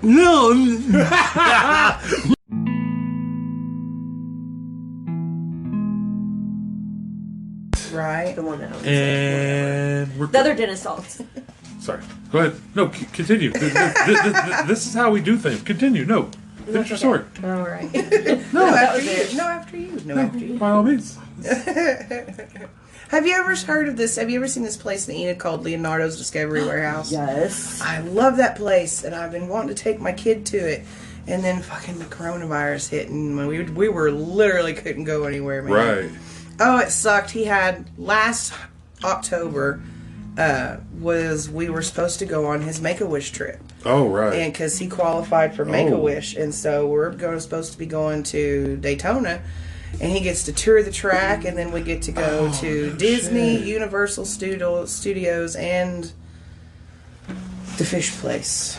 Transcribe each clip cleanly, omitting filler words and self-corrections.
No. Right. The one that owns And it. The other dentist also. Sorry. Go ahead. No, continue. This is how we do things. Continue. No. Finish your story. All right. No, after you. No, after you. No, after you. By all means. Have you ever heard of this? Have you ever seen this place in Enid called Leonardo's Discovery Warehouse? Yes. I love that place, and I've been wanting to take my kid to it. And then fucking the coronavirus hit, and we were literally couldn't go anywhere, man. Right. Oh, it sucked. He had last October we were supposed to go on his Make-A-Wish trip. Oh, right. And because he qualified for Make-A-Wish, and so we're supposed to be going to Daytona, and he gets to tour the track, and then we get to go to Disney, Universal Studios, and the fish place.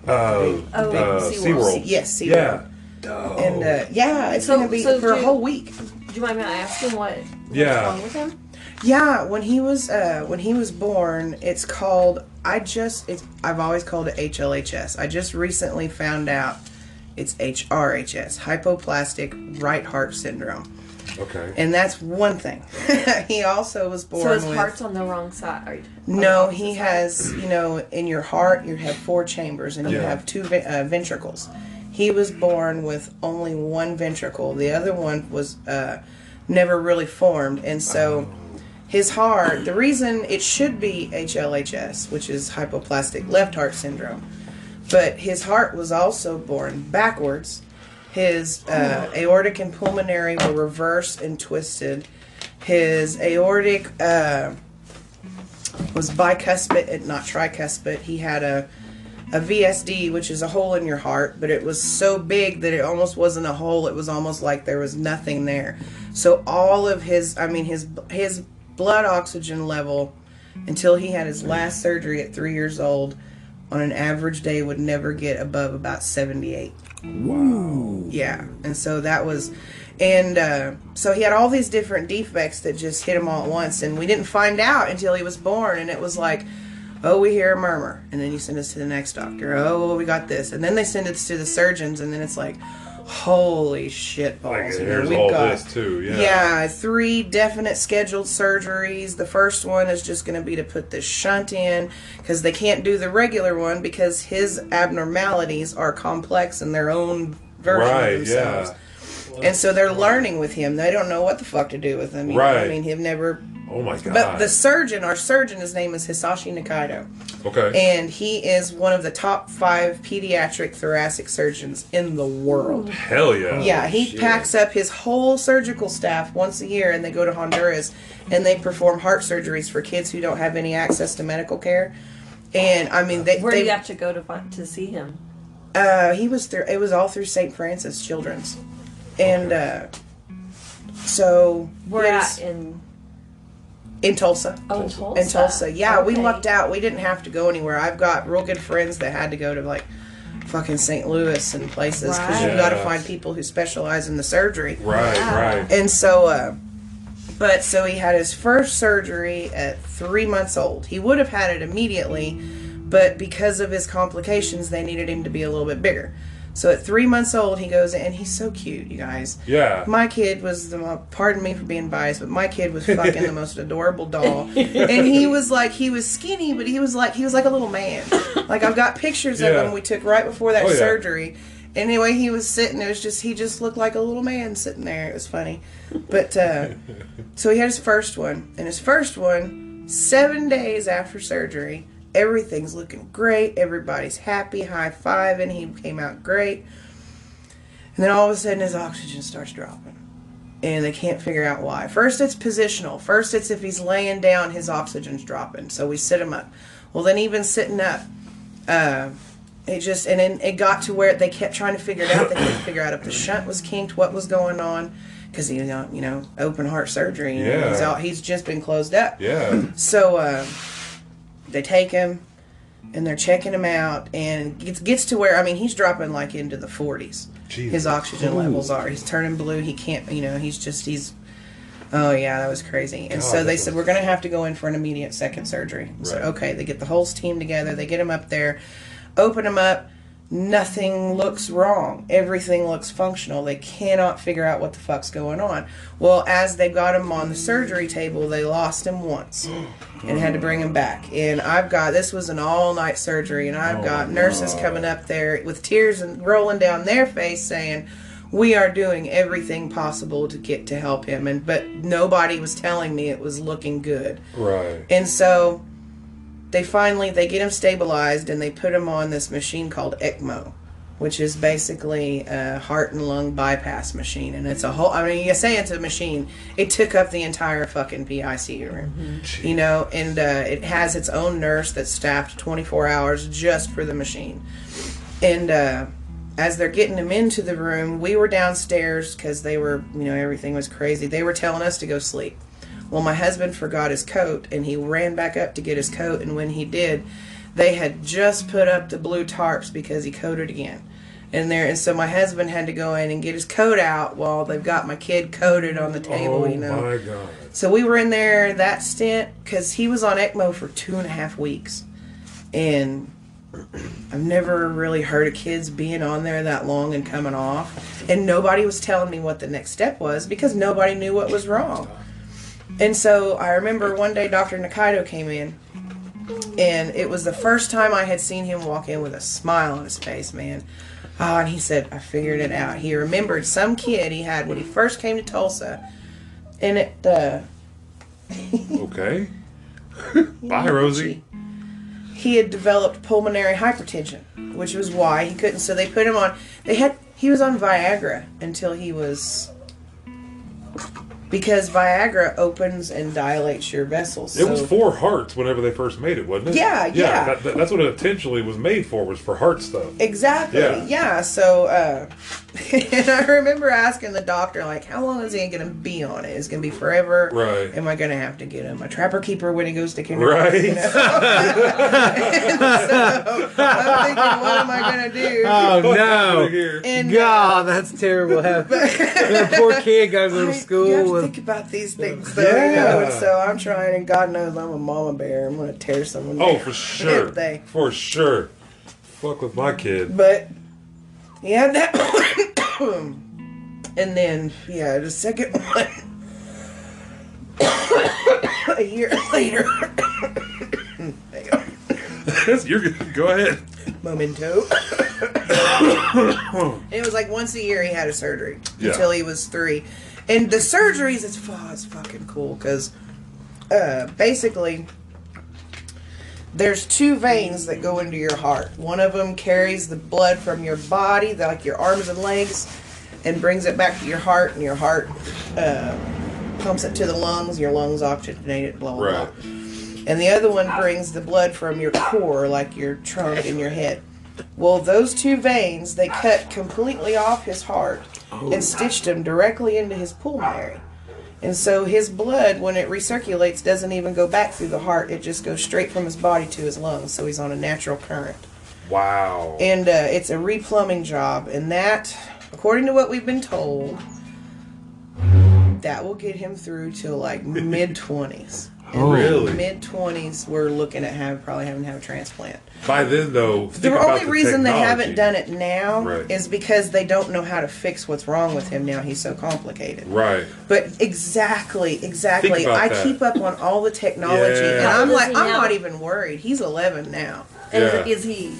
SeaWorld. Yes, SeaWorld. Yeah. And it's going to be for a whole week. Do you mind me asking what's wrong with him? Yeah, when he was born, it's called I've always called it HLHS. I just recently found out it's HRHS, hypoplastic right heart syndrome. Okay. And that's one thing. He also was born with... So his heart's on the wrong side? No, he has, in your heart, you have 4 chambers, and you have 2 ventricles. He was born with only 1 ventricle. The other one was never really formed. And so his heart, the reason it should be HLHS, which is hypoplastic left heart syndrome, but his heart was also born backwards. His aortic and pulmonary were reversed and twisted. His aortic was bicuspid and not tricuspid. He had a VSD, which is a hole in your heart, but it was so big that it almost wasn't a hole. It was almost like there was nothing there. So all of his blood oxygen level until he had his last surgery at 3 years old on an average day would never get above about 78. Wow. Yeah. And so that was, and so he had all these different defects that just hit him all at once, and we didn't find out until he was born, and it was like, oh, we hear a murmur, and then you send us to the next doctor. Oh, well, we got this, and then they send us to the surgeons, and then it's like, holy shit balls. Like, here's all this too, yeah. Yeah, 3 definite scheduled surgeries. The first one is just going to be to put this shunt in, because they can't do the regular one because his abnormalities are complex in their own version of themselves. Yeah. And so they're learning with him. They don't know what the fuck to do with him. Right. I mean, he've never... Oh my God. But our surgeon, his name is Hisashi Nikaido. Okay. And he is one of the top 5 pediatric thoracic surgeons in the world. Hell yeah. Yeah, he packs up his whole surgical staff once a year, and they go to Honduras, and they perform heart surgeries for kids who don't have any access to medical care. And I mean, where do you have to go to see him? It was all through St. Francis Children's. And so we're at in Tulsa. Oh, Tulsa. In Tulsa. Yeah, okay. We lucked out. We didn't have to go anywhere. I've got real good friends that had to go to like fucking St. Louis and places because you've got to find people who specialize in the surgery. Right. And so, so he had his first surgery at 3 months old. He would have had it immediately, but because of his complications, they needed him to be a little bit bigger. So at 3 months old, he goes in, and he's so cute, you guys. Yeah. My kid was pardon me for being biased, but my kid was fucking the most adorable doll. And he was skinny, but he was like a little man. Like, I've got pictures of him we took right before that surgery. Anyway, he was sitting, he just looked like a little man sitting there. It was funny. But, so he had his first one. And his first one, 7 days after surgery, everything's looking great. Everybody's happy, high-fiving. He came out great. And then all of a sudden his oxygen starts dropping. And they can't figure out why. First it's positional. First it's if he's laying down, his oxygen's dropping. So we sit him up. Well, then even sitting up, then it got to where they kept trying to figure it out. They couldn't figure out if the shunt was kinked, what was going on. Because he, open heart surgery. He's just been closed up. Yeah. So, they take him, and they're checking him out, and it gets to where, he's dropping like into the 40s. Jesus. His oxygen levels are. He's turning blue. He can't, oh yeah, that was crazy. And so they said, we're going to have to go in for an immediate second surgery. Right. So, okay, they get the whole team together. They get him up there, open him up. nothing looks wrong. Everything looks functional. They cannot figure out what the fuck's going on. Well, as they got him on the surgery table, they lost him once and had to bring him back. And this was an all-night surgery, and I've got nurses coming up there with tears and rolling down their face saying, we are doing everything possible to help him. But nobody was telling me it was looking good. Right. And so they get him stabilized, and they put him on this machine called ECMO, which is basically a heart and lung bypass machine. And it's you say it's a machine, it took up the entire fucking PICU room. Mm-hmm. And it has its own nurse that's staffed 24 hours just for the machine. And as they're getting him into the room, we were downstairs because they were, everything was crazy. They were telling us to go sleep. Well, my husband forgot his coat, and he ran back up to get his coat, and when he did, they had just put up the blue tarps because he coded again. And so my husband had to go in and get his coat out while they've got my kid coded on the table, Oh, my God. So we were in there that stint because he was on ECMO for 2.5 weeks. And I've never really heard of kids being on there that long and coming off. And nobody was telling me what the next step was because nobody knew what was wrong. And so I remember one day Dr. Nakaido came in, and it was the first time I had seen him walk in with a smile on his face, man. Oh, and he said, I figured it out. He remembered some kid he had when he first came to Tulsa. And Okay. Bye, Rosie. He had developed pulmonary hypertension, which was why he couldn't. So they put him on. He was on Viagra until he was. Because Viagra opens and dilates your vessels. It was for hearts whenever they first made it, wasn't it? Yeah. That's what it intentionally was made for, was for heart stuff. Exactly. Yeah. So, and I remember asking the doctor, like, how long is he going to be on it? Is it going to be forever? Right. Am I going to have to get him a trapper keeper when he goes to kindergarten? Right. And so I'm thinking, what am I going to do? Oh, no. And, God, that's terrible. That poor kid got to go to school. You have to with... think about these things, though. And so I'm trying, and God knows I'm a mama bear. I'm going to tear someone. Oh, for sure. Thing. For sure. Fuck with my kid. But he had that one. And then, the second one. A year later. There you go. You're good. Go ahead. Memento. It was like once a year he had a surgery until he was 3. And the surgeries, it's fucking cool because basically there's 2 veins that go into your heart. One of them carries the blood from your body, like your arms and legs, and brings it back to your heart, and your heart pumps it to the lungs. Your lungs oxygenate it, blah, blah, blah. And the other one brings the blood from your core, like your trunk and your head. Well, those 2 veins, they cut completely off his heart and stitched them directly into his pulmonary. And so his blood, when it recirculates, doesn't even go back through the heart. It just goes straight from his body to his lungs. So he's on a natural current. Wow. And it's a replumbing job. And that, according to what we've been told, that will get him through till like mid-20s. Oh, really? Mid-20s, we're looking at probably having to have a transplant. By then, though, the only reason they haven't done it now right. is because they don't know how to fix what's wrong with him now. He's so complicated. Right. But exactly. I keep up on all the technology, and I'm not even worried. He's 11 now. And is he?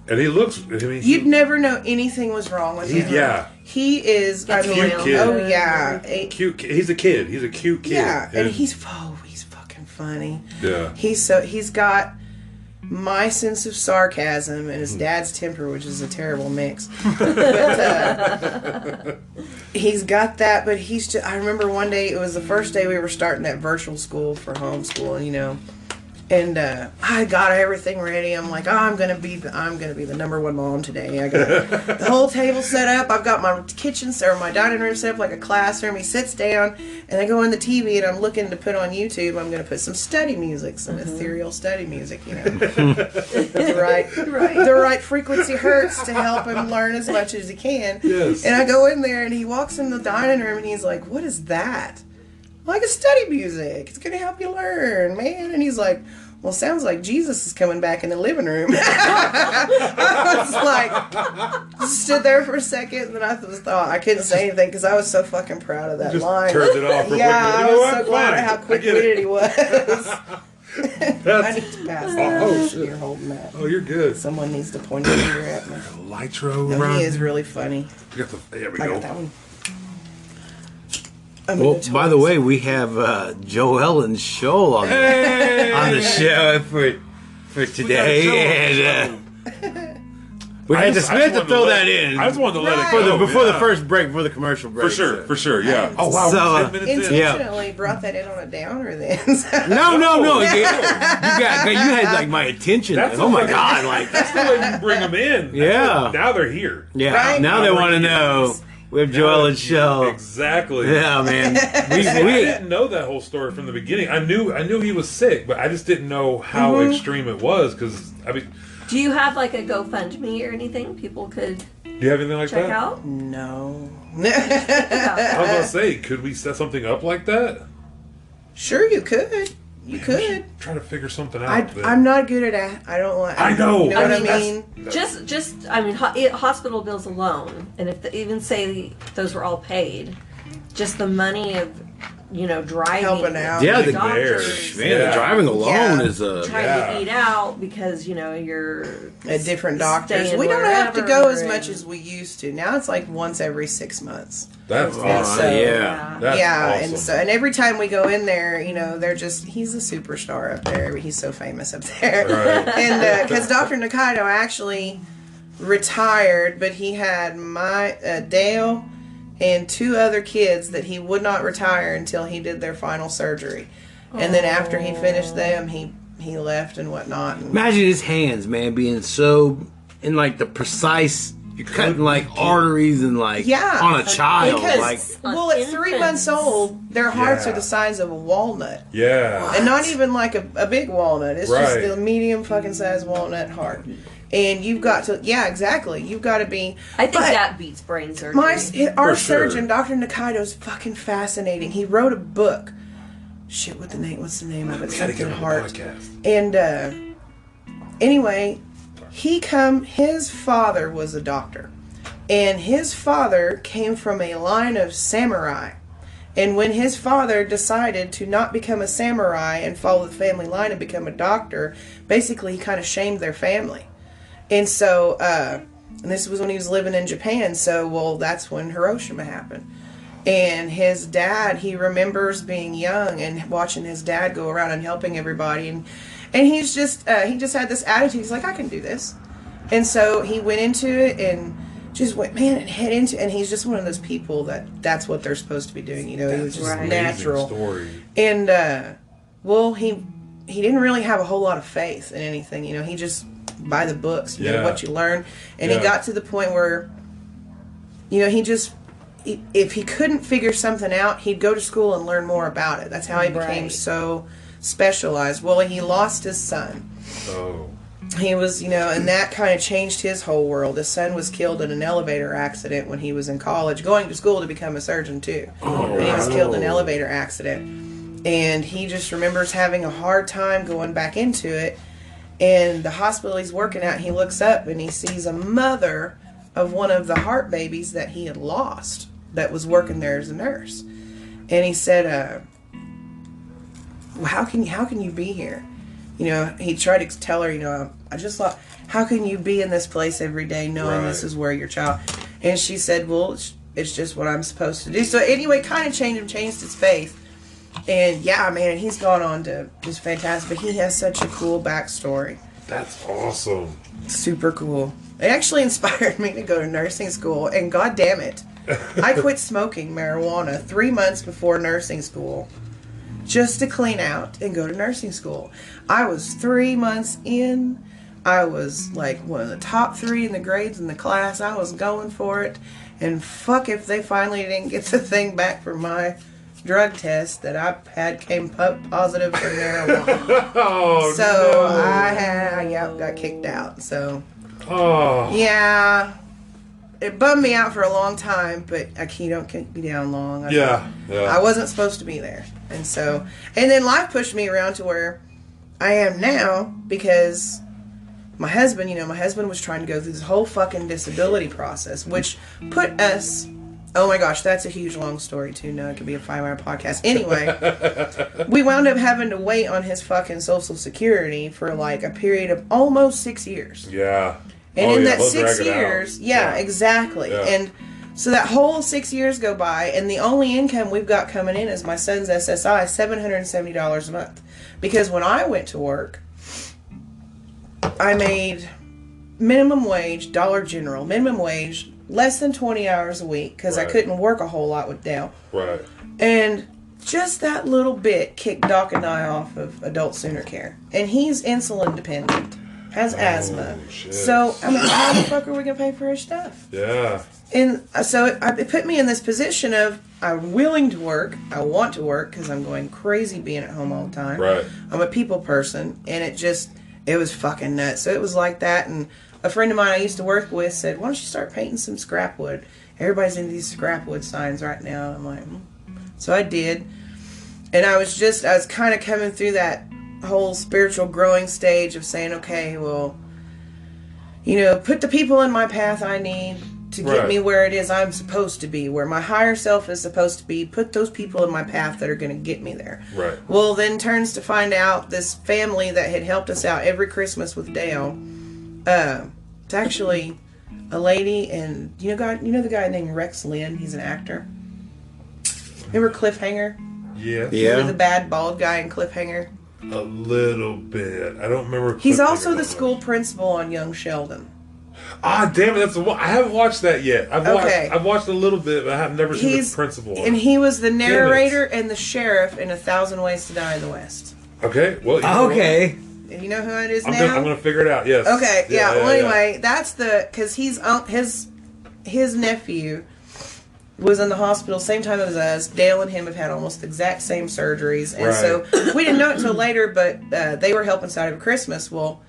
And he looks. You'd never know anything was wrong with him. Yeah. He is. Cute kid. Oh yeah. Cute. He's a kid. He's a cute kid. Yeah, and he's fucking funny. Yeah. He's got my sense of sarcasm and his dad's temper, which is a terrible mix. But he's got that. But he's just. I remember one day, it was the first day we were starting that virtual school for homeschooling, And I got everything ready. I'm like, I'm gonna be the number one mom today. I got the whole table set up. I've got my kitchen or my dining room set up like a classroom. He sits down, and I go on the TV, and I'm looking to put on YouTube. I'm gonna put some study music, some ethereal study music. The right frequency hertz to help him learn as much as he can. Yes. And I go in there, and he walks in the dining room, and he's like, "What is that?" Like, it's study music. It's going to help you learn, man. And he's like, well, sounds like Jesus is coming back in the living room. I'm was like, stood there for a second, and then I just thought I couldn't say anything because I was so fucking proud of that Just line. turned it off real Yeah, quick. I You know was what? so glad Fine. at how I quick get it. witted he was. I need to pass that. Oh, shit. You're holding that. Oh, you're good. Someone needs to point a finger at me. Nitro No, around he is here. really funny. We got there we I go. got that one. Well, by the way, we have Jo Ellen Sholl on the show for today, and we had to Smith to throw that in. I just wanted to let it Right. go. before the first break, before the commercial break. For sure, yeah. Oh, wow, So, we're 10 minutes in. Intentionally brought that in on a downer then. No. You had like my attention. That's Oh my okay. God! Like, That's the way you bring them in. Yeah. Now they're here. yeah. Right? Now they want to know. We have Jo Ellen Sholl. Exactly. Yeah, man. I didn't know that whole story from the beginning. I knew he was sick, but I just didn't know how extreme it was. Because I mean, Do you have like a GoFundMe or anything people could do you have anything like check that? out? No. I was gonna say, could we set something up like that? Sure, you could. You could. Try to figure something out. I'm not good at that. I don't like. I know. You know what I I mean? Hospital bills alone, and if even say those were all paid, just the money of driving, Helping out. Yeah, the the doctors, Man, the driving alone Yeah. is a. trying Yeah. to eat out because you're At different doctors. staying We don't have to go wherever as much and- as we used to. Now it's like once every 6 months. That's Oh, awesome. yeah. That's yeah, awesome. and every time we go in there, they're just he's a superstar up there. He's so famous up there. Right. And because Dr. Nakaido actually retired, but he had my Dale and 2 other kids that he would not retire until he did their final surgery. And then after he finished them, he left and whatnot. And Imagine his hands, man, being so in like the precise. You're cutting like arteries and like Yeah. on a child. because, Like, well, at 3 months old, their hearts Yeah. are the size of a walnut. Yeah. And not even like a big walnut. It's just Right. a medium fucking size walnut heart. And you've got to, yeah, exactly. You've got to be. I think but that beats brain surgery. our For sure. surgeon, Dr. Nakaido's fucking fascinating. He wrote a book. Shit, what's the name of it? Gotta Something get on the heart. podcast. And anyway, his father was a doctor. And his father came from a line of samurai. And when his father decided to not become a samurai and follow the family line and become a doctor, basically he kind of shamed their family. And so, and this was when he was living in Japan, so, well, that's when Hiroshima happened. And his dad, he remembers being young and watching his dad go around and helping everybody. And he's just, he just had this attitude. He's like, I can do this. And so he went into it and just went, man, and head into it. And he's just one of those people that's what they're supposed to be doing. He was just right. natural. Story. And, well, he didn't really have a whole lot of faith in anything. He just, by the books, what you learn. And he got to the point where, if he couldn't figure something out, he'd go to school and learn more about it. That's how he became so specialized. Well, he lost his son. Oh. He was, and that kind of changed his whole world. His son was killed in an elevator accident when he was in college, going to school to become a surgeon too. And he was killed in an elevator accident. And he just remembers having a hard time going back into it. And the hospital he's working at, he looks up and he sees a mother of one of the heart babies that he had lost that was working there as a nurse. And he said, well, how can you be here? He tried to tell her, I just thought, how can you be in this place every day knowing this is where your child... And she said, well, it's just what I'm supposed to do. So anyway, kind of changed his faith. And yeah, man, he's gone on to just fantastic. But he has such a cool backstory. That's awesome. Super cool. It actually inspired me to go to nursing school. And god damn it, I quit smoking marijuana 3 months before nursing school. Just to clean out and go to nursing school. I was 3 months in. I was like one of the top 3 in the grades in the class. I was going for it. And fuck if they finally didn't get the thing back from my drug test that I had came positive for marijuana. Oh, So no. I got kicked out. So Oh. yeah. It bummed me out for a long time, but you don't keep me down long. Yeah. I wasn't supposed to be there. And then life pushed me around to where I am now because my husband was trying to go through this whole fucking disability process, which put us... Oh my gosh, that's a huge long story too. No, it could be a 5-hour podcast. Anyway, we wound up having to wait on his fucking Social Security for like a period of almost 6 years. Yeah. And in that 6 years, exactly. Yeah. And so that whole 6 years go by, and the only income we've got coming in is my son's SSI, $770 a month. Because when I went to work, I made minimum wage, Dollar General, minimum wage, less than 20 hours a week, because I couldn't work a whole lot with Dale. Right. And just that little bit kicked Doc and I off of adult sooner care. And he's insulin dependent, has asthma. Shit. So, I mean, how the fuck are we going to pay for his stuff? Yeah. And so it put me in this position of, I'm willing to work, I want to work, because I'm going crazy being at home all the time. Right. I'm a people person, and it was fucking nuts. So it was like that, and a friend of mine I used to work with said, why don't you start painting some scrap wood? Everybody's into these scrap wood signs right now. I'm like, So I did. And I was kind of coming through that whole spiritual growing stage of saying, okay, well, put the people in my path I need to get me where it is I'm supposed to be, where my higher self is supposed to be. Put those people in my path that are going to get me there. Right. Well, then turns to find out this family that had helped us out every Christmas with Dale, it's actually a lady, and the guy named Rex Lynn? He's an actor. Remember Cliffhanger? Yeah. Remember the bad bald guy in Cliffhanger? A little bit. I don't remember. He's also the school principal on Young Sheldon. Ah, damn it! That's the one. I haven't watched that yet. I've watched a little bit, but I have never seen the principal. And he was the narrator and the sheriff in 1,000 Ways to Die in the West. Okay. Well. Okay. You know who it is now? I'm gonna figure it out. Yes. Okay. Yeah. Well, anyway, that's because his nephew was in the hospital same time as us. Dale and him have had almost the exact same surgeries, and so we didn't know it until later. But they were helping us out over Christmas. Well,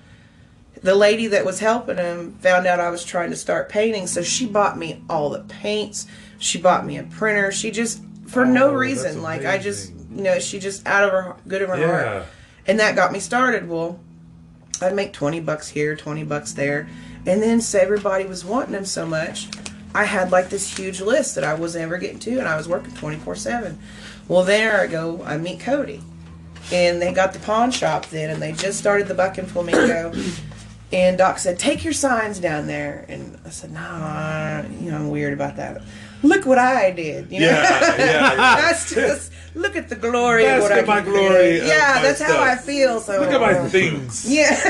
the lady that was helping him found out I was trying to start painting, so she bought me all the paints. She bought me a printer. She just, for no reason, like I just, she just out of her good of her heart. And that got me started. Well, I'd make $20 here, $20 there. And then so everybody was wanting them so much, I had like this huge list that I wasn't ever getting to, and I was working 24/7. Well, there I go. I meet Cody. And they got the pawn shop then, and they just started the buckin flamingo. And Doc said, take your signs down there. And I said, nah, I'm weird about that. Look what I did. That's just, look at the glory of what I can do. Yeah, that's how I feel. So look at my things. Yeah. Look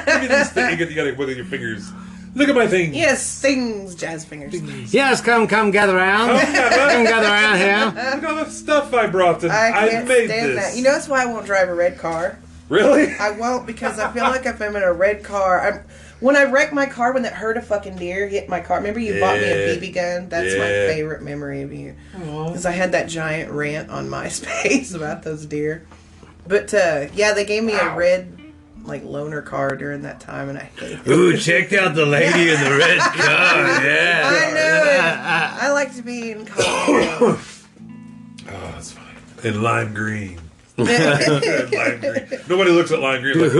at these things. You got it with your fingers. Look at my things. Yes, things, jazz fingers. Things. Yes, come gather around. Come gather around here. Look at all the stuff I brought. I can't stand that. That's why I won't drive a red car. Really? I won't, because I feel like if I'm in a red car, when I wrecked my car, when that herd of fucking deer hit my car, remember you bought me a BB gun? That's my favorite memory of you. Because I had that giant rant on MySpace about those deer. But, they gave me a red, loaner car during that time, and I hated it. Ooh, check out the lady in the red car, yeah. I know it. I like to be in Colorado. Oh, that's fine. In lime green. Lime green. Nobody looks at lime green like,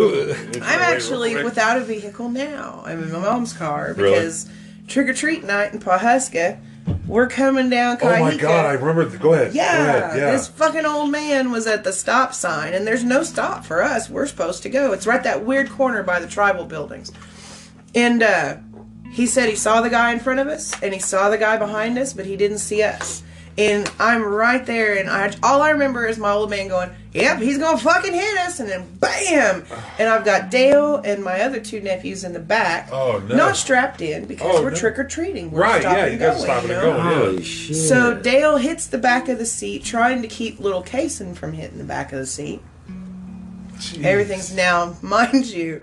I'm actually without a vehicle now. I'm in my mom's car because trick-or-treat night in Pawhuska, we're coming down Kaihika. Oh my god, I remember. Go ahead. Yeah, this fucking old man was at the stop sign, and there's no stop for us. We're supposed to go. It's right that weird corner by the tribal buildings. And he said he saw the guy in front of us, and he saw the guy behind us, but he didn't see us. And I'm right there, and all I remember is my old man going, yep, he's going to fucking hit us, and then BAM! And I've got Dale and my other two nephews in the back, not strapped in, because we're trick-or-treating. We're you got to stop and go. Holy shit. So Dale hits the back of the seat, trying to keep little Kaysen from hitting the back of the seat. Jeez. Everything's now, mind you,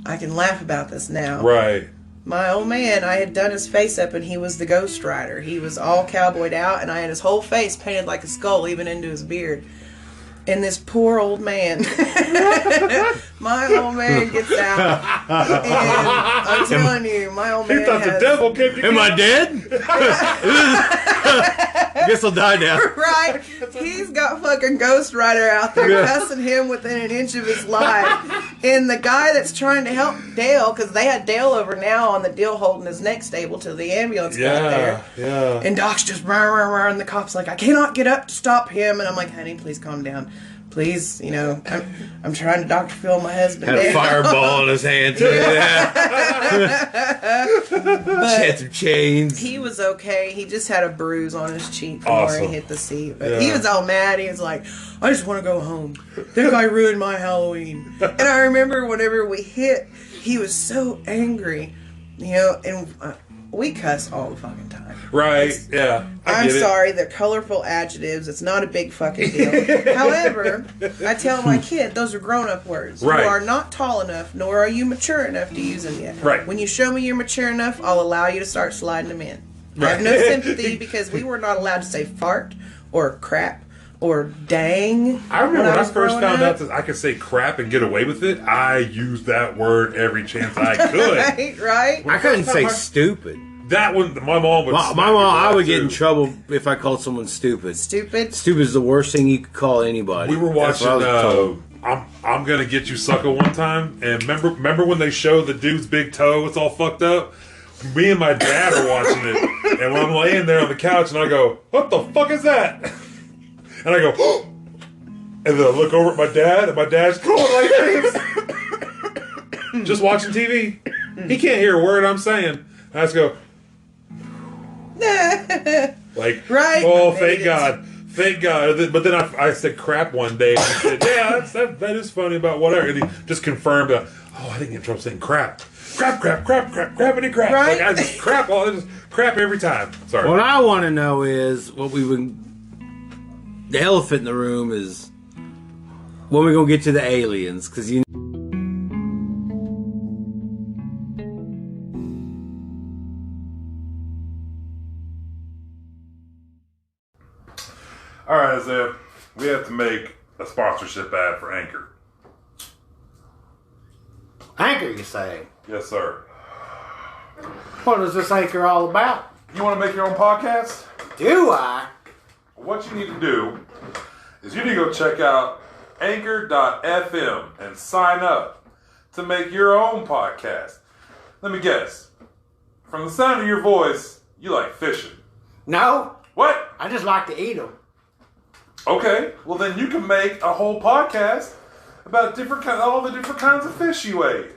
I can laugh about this now. Right. My old man, I had done his face up, and he was the Ghost Rider. He was all cowboyed out, and I had his whole face painted like a skull, even into his beard. And this poor old man, my old man gets out, and I'm telling you, my old man. He thought the devil came to get Am I dead? Guess I'll die now. Right? He's got fucking Ghost Rider out there cussing him within an inch of his life. And the guy that's trying to help Dale, because they had Dale over now on the deal holding his neck stable till the ambulance got there. Yeah. And Doc's just rah, and the cop's like, I cannot get up to stop him. And I'm like, honey, please calm down. Please, you know, I'm trying to Dr. Phil my husband. Had a fireball in his hand. Had some chains. He was okay. He just had a bruise on his cheek from where he hit the seat. But he was all mad. He was like, I just want to go home. That guy ruined my Halloween. And I remember whenever we hit, he was so angry. You know, and we cuss all the fucking time. Right, yeah. I'm sorry, they're colorful adjectives. It's not a big fucking deal. However, I tell my kid, those are grown-up words. Right. You are not tall enough, nor are you mature enough to use them yet. Right. When you show me you're mature enough, I'll allow you to start sliding them in. I have no sympathy because we were not allowed to say fart or crap or dang. I remember when I first found out that that I could say crap and get away with it, I used that word every chance I could. right? I couldn't say stupid. That one, my mom would. My mom, I would get in trouble if I called someone stupid. Stupid? Stupid is the worst thing you could call anybody. We were watching I'm Gonna Get You Sucker one time, and remember when they show the dude's big toe, it's all fucked up? Me and my dad are watching it, and when I'm laying there on the couch, and I go, what the fuck is that? And I go, oh! And then I look over at my dad, and my dad's going like this. Just watching TV. He can't hear a word I'm saying. And I just go, like, right? Oh, thank God. Thank God. But then I said crap one day, and he said, yeah, that is funny about whatever. And he just confirmed, I didn't get in trouble saying crap. Crappity crap. Right? Like, I just crap every time. Sorry. What I want to know is the elephant in the room is when we gonna get to the aliens, because you. All right, Isaiah, we have to make a sponsorship ad for Anchor. Anchor, you say? Yes, sir. What is this Anchor all about? You want to make your own podcast? Do I? What you need to do is you need to go check out anchor.fm and sign up to make your own podcast. Let me guess. From the sound of your voice, you like fishing. No, What? I just like to eat them. Okay, well then you can make a whole podcast about all the different kinds of fish you ate.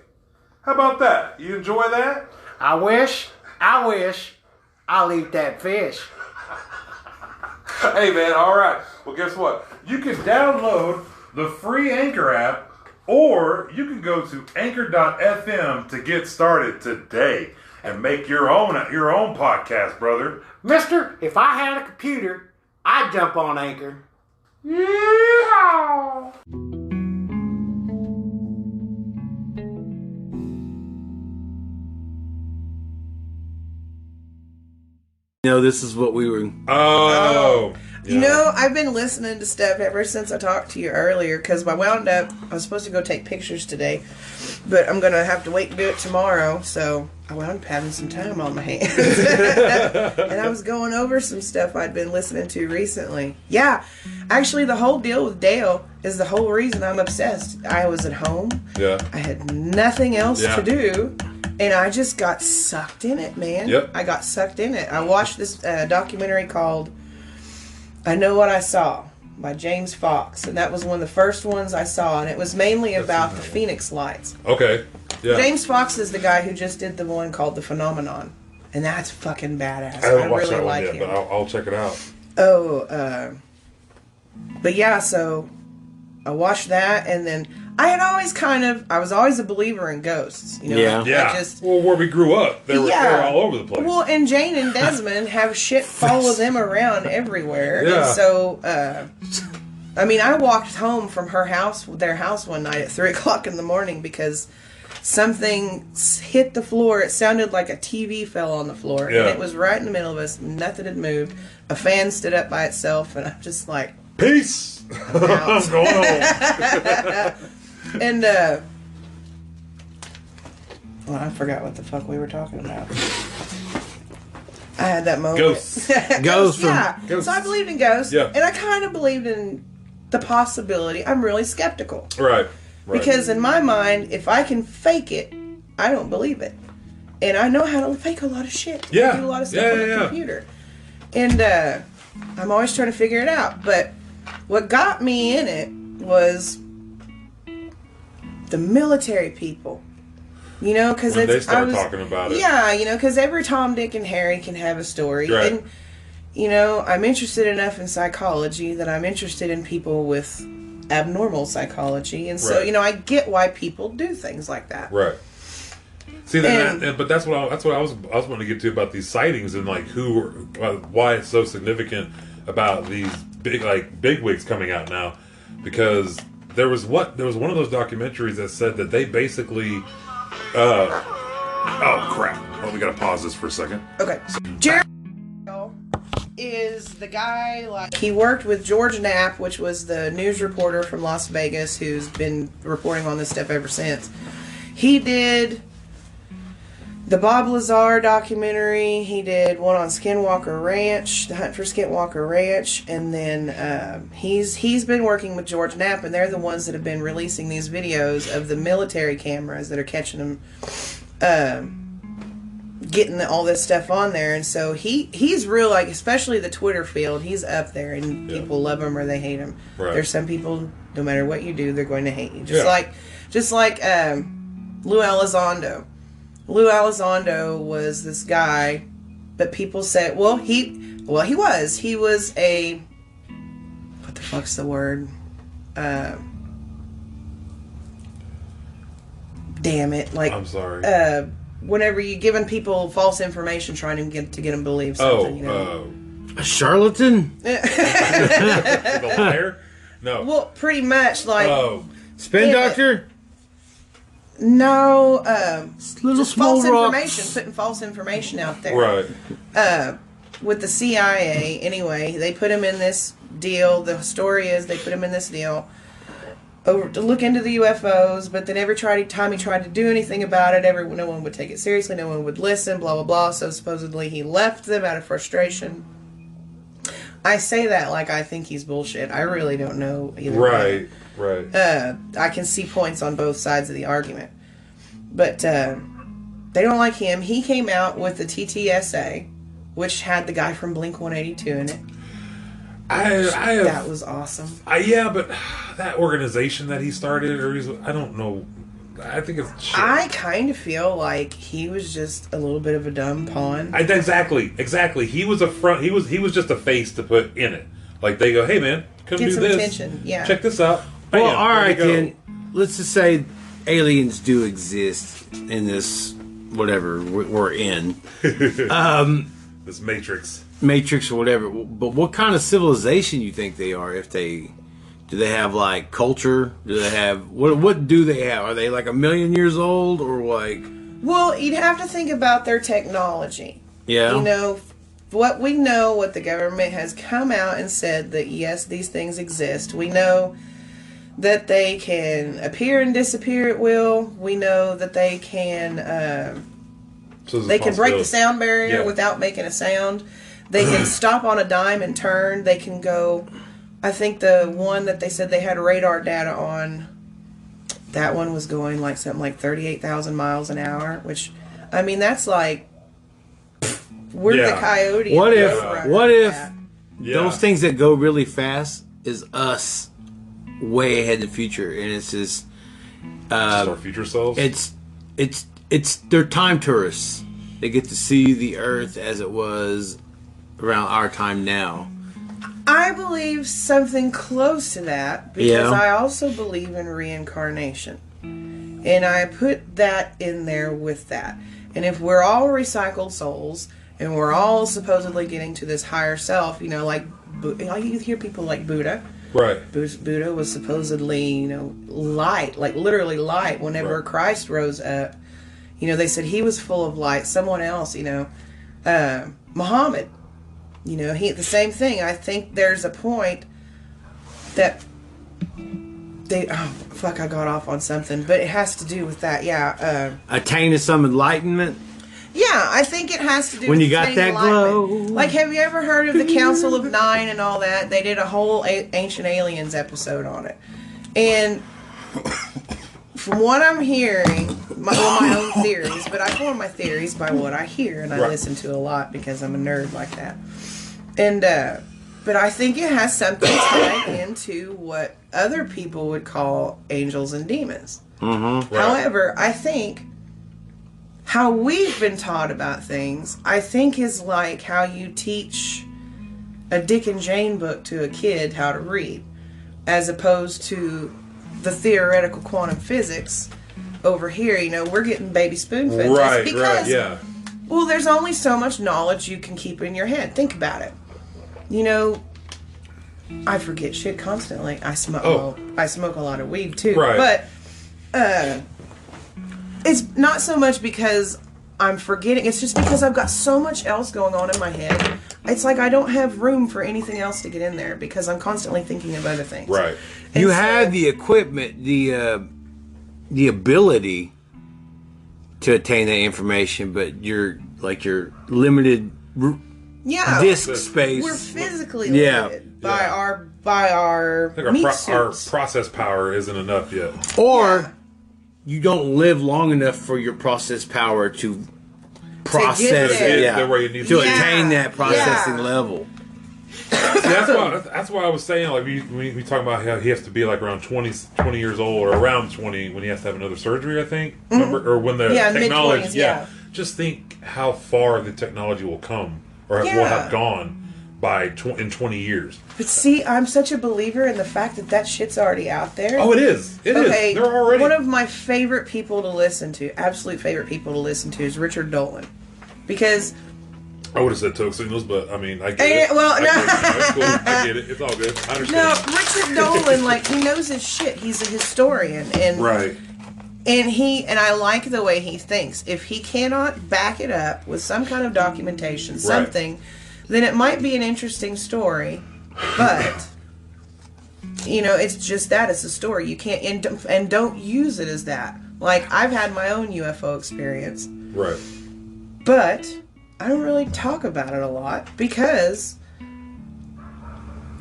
How about that? You enjoy that? I wish I'll eat that fish. Hey man, alright. Well guess what? You can download the free Anchor app, or you can go to anchor.fm to get started today and make your own podcast, brother. Mister, if I had a computer, I'd jump on Anchor. Yeehaw! You know, this is what we were. Oh. You know, I've been listening to stuff ever since I talked to you earlier because I was supposed to go take pictures today, but I'm going to have to wait to do it tomorrow, so I wound up having some time on my hands. And I was going over some stuff I'd been listening to recently. Yeah, actually the whole deal with Dale is the whole reason I'm obsessed. I was at home. Yeah. I had nothing else to do. And I just got sucked in it, man. Yep. I got sucked in it. I watched this documentary called I Know What I Saw by James Fox. And that was one of the first ones I saw. And it was mainly about the Phoenix Lights. Okay. Yeah. James Fox is the guy who just did the one called The Phenomenon. And that's fucking badass. I haven't watched really that one like yet, him. but I'll check it out. But yeah, so I watched that, and then I was always a believer in ghosts. You know? Yeah. Yeah. Well, where we grew up, they were all over the place. Well, and Jane and Desmond have shit follow them around everywhere. Yeah. And so, I mean, I walked home from their house one night at 3 o'clock in the morning because something hit the floor. It sounded like a TV fell on the floor. Yeah. And it was right in the middle of us. Nothing had moved. A fan stood up by itself, and I'm just like, Peace. I'm going home. And well, I forgot what the fuck we were talking about. I had that moment. Ghosts. Ghosts. Yeah. Ghosts. So I believed in ghosts. Yeah. And I kind of believed in the possibility. I'm really skeptical. Right. Because in my mind, if I can fake it, I don't believe it. And I know how to fake a lot of shit. Yeah. I do a lot of stuff on the computer. And I'm always trying to figure it out. But what got me in it was the military people. You know, because they start talking about it. Yeah, you know, because every Tom, Dick, and Harry can have a story. Right. And, you know, I'm interested enough in psychology that I'm interested in people with abnormal psychology. And so, Right. you know, I get why people do things like that. Right. See, but that's what I was wanting to get to about these sightings and like why it's so significant about these bigwigs coming out now, because there was one of those documentaries that said that they basically oh crap! Oh, we gotta pause this for a second. Okay. Jerry is the guy, like, he worked with George Knapp, which was the news reporter from Las Vegas who's been reporting on this stuff ever since. He did the Bob Lazar documentary. He did one on Skinwalker Ranch, the Hunt for Skinwalker Ranch, and then he's been working with George Knapp, and they're the ones that have been releasing these videos of the military cameras that are catching them, getting all this stuff on there. And so he's real, like, especially the Twitter field, he's up there, and people love him or they hate him. Right. There's some people, no matter what you do, they're going to hate you. Just like Lou Elizondo. Lou Elizondo was this guy, but people said, he was a, what the fuck's the word? Damn it! Like, I'm sorry. Whenever you're giving people false information, trying to get them to believe something, you know. A charlatan? The liar? No. Well, pretty much like Spin doctor? No, Little just small false rocks. information, putting false information out there. Right. With the CIA, anyway, they put him in this deal. The story is they put him in this deal over to look into the UFOs, but then every time he tried to do anything about it, no one would take it seriously, no one would listen, blah, blah, blah. So supposedly he left them out of frustration. I say that like I think he's bullshit. I really don't know either way. Right. I can see points on both sides of the argument. But they don't like him. He came out with the TTSA, which had the guy from Blink-182 in it. That was awesome. Yeah, but that organization that he started, I don't know. I think it's shit. I kind of feel like he was just a little bit of a dumb pawn. Exactly. He was a front. He was just a face to put in it. Like they go, hey man, come Get do some this. attention. Yeah. Check this out. Well, Bam, all there right you go. then. Let's just say aliens do exist in this whatever we're in, This Matrix. Matrix or whatever. But what kind of civilization you think they are? Do they have like culture? Do they have what do they have? Are they like 1 million years old or like? Well, you'd have to think about their technology. Yeah. You know, what we know, what the government has come out and said that yes, these things exist. We know that they can appear and disappear at will. We know that they can break the sound barrier without making a sound. They can stop on a dime and turn. They can go. I think the one that they said they had radar data on, that one was going like something like 38,000 miles an hour, which, I mean, that's like, we're the coyote. What and if the roadrunner what of if that. those things that go really fast is us way ahead in the future, and it's just our future selves. it's they're time tourists. They get to see the Earth as it was around our time now. I believe something close to that because I also believe in reincarnation. And I put that in there with that. And if we're all recycled souls and we're all supposedly getting to this higher self, you know, like you hear people like Buddha. Right. Buddha was supposedly, you know, light, like literally light whenever Christ rose up. You know, they said he was full of light. Someone else, you know, Muhammad. You know, the same thing. I think there's a point that they, oh, fuck, I got off on something, but it has to do with that, yeah. Attain to some enlightenment? Yeah, I think it has to do When with you got that enlightenment. glow. Like, have you ever heard of the Council of Nine and all that? They did a whole Ancient Aliens episode on it. And from what I'm hearing, my own theories, but I form my theories by what I hear, and I listen to a lot because I'm a nerd like that. And, but I think it has something tied into what other people would call angels and demons. Mm-hmm. Right. However, I think how we've been taught about things, I think, is like how you teach a Dick and Jane book to a kid how to read, as opposed to the theoretical quantum physics over here. You know, we're getting baby spoon fed. Right, because, yeah. well, there's only so much knowledge you can keep in your head. Think about it. You know, I forget shit constantly. I smoke. Well, I smoke a lot of weed too. Right. But it's not so much because I'm forgetting. It's just because I've got so much else going on in my head. It's like I don't have room for anything else to get in there because I'm constantly thinking of other things. Right. And You so- have the equipment, the ability to attain that information, but you're limited yeah, disk space. we're physically Yeah. limited by our I think meat our suits. process power isn't enough yet. Or you don't live long enough for your process power to process there. it. Get Yeah. where you need To to be. attain that processing Yeah. level. See, that's why I was saying, like, we talk about how he has to be like around 20 years old, or around 20 when he has to have another surgery, I think. Remember? Or when the Yeah, technology, mid-20s, yeah. Just think how far the technology will come, or will Yeah. have gone in 20 years. But see, I'm such a believer in the fact that that shit's already out there. Oh, it is. It is. Okay, They're already. one of my favorite people to listen to, absolute favorite people to listen to, is Richard Dolan. Because, I would have said Toke Signals, but I mean, I get Eh, it. well, I no. get it. That's cool. I get it. It's all good. I no, understand. Richard Dolan, like, he knows his shit. He's a historian. And Right. And I like the way he thinks. If he cannot back it up with some kind of documentation, something, then it might be an interesting story, but you know, it's just that, it's a story. You can't, and don't use it as that. Like, I've had my own UFO experience, Right. but I don't really talk about it a lot because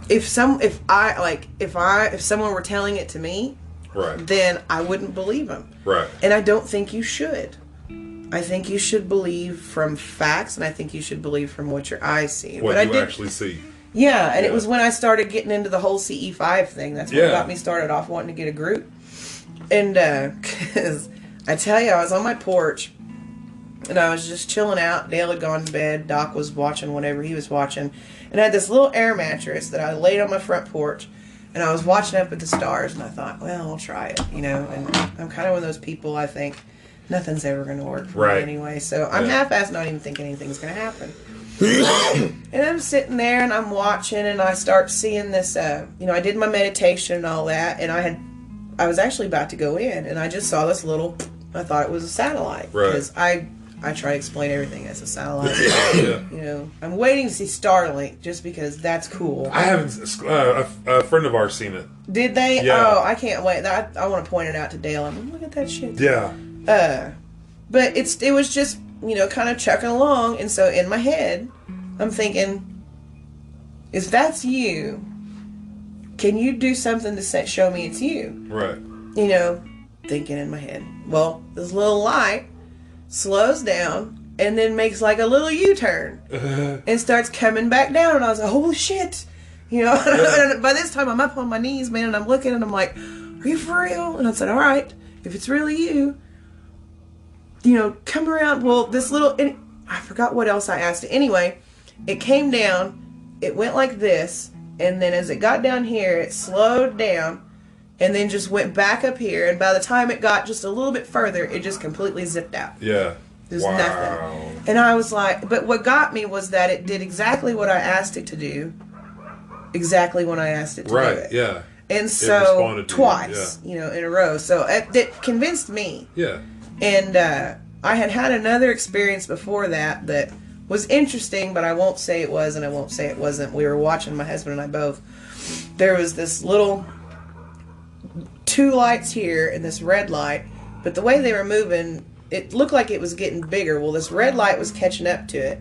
if someone were telling it to me, Right. then I wouldn't believe them. Right. And I don't think you should. I think you should believe from facts, and I think you should believe from what your eyes see. What but you I did, actually see. yeah, and Yeah. it was when I started getting into the whole CE5 thing. That's what Yeah. got me started off wanting to get a group. And because I tell you, I was on my porch, and I was just chilling out. Dale had gone to bed. Doc was watching whatever he was watching, and I had this little air mattress that I laid on my front porch. And I was watching up at the stars, and I thought, well, I'll try it, you know. And I'm kind of one of those people, I think, nothing's ever going to work for me Right. anyway. So I'm Yeah. half-assed not even thinking anything's going to happen. And I'm sitting there, and I'm watching, and I start seeing this, you know, I did my meditation and all that, and I was actually about to go in, and I just saw this little, I thought it was a satellite. Right. Because I try to explain everything as a satellite. Yeah. You know, I'm waiting to see Starlink just because that's cool. I haven't. A friend of ours seen it. Did they? Yeah. Oh, I can't wait. I want to point it out to Dale. I'm like, look at that shit. Yeah. But it was just, you know, kind of chucking along, and so in my head, I'm thinking, if that's you, can you do something to show me it's you? Right. You know, thinking in my head. Well, this little light slows down and then makes like a little U-turn and starts coming back down, and I was like, holy shit. You know, and by this time I'm up on my knees, man, and I'm looking, and I'm like, are you for real? And I said, all right, if it's really you, you know, come around. Well, this little, and I forgot what else I asked it. Anyway, it came down, it went like this, and then as it got down here, it slowed down, and then just went back up here, and by the time it got just a little bit further, it just completely zipped out. Yeah. There's Wow. nothing. And I was like, but what got me was that it did exactly what I asked it to do, exactly when I asked it to do Right. it. Yeah. And so, responded to you, twice, you know, in a row. So it convinced me. Yeah. And I had another experience before that was interesting, but I won't say it was and I won't say it wasn't. We were watching, my husband and I both. There was this little 2 lights here and this red light, but the way they were moving, it looked like it was getting bigger. Well, this red light was catching up to it.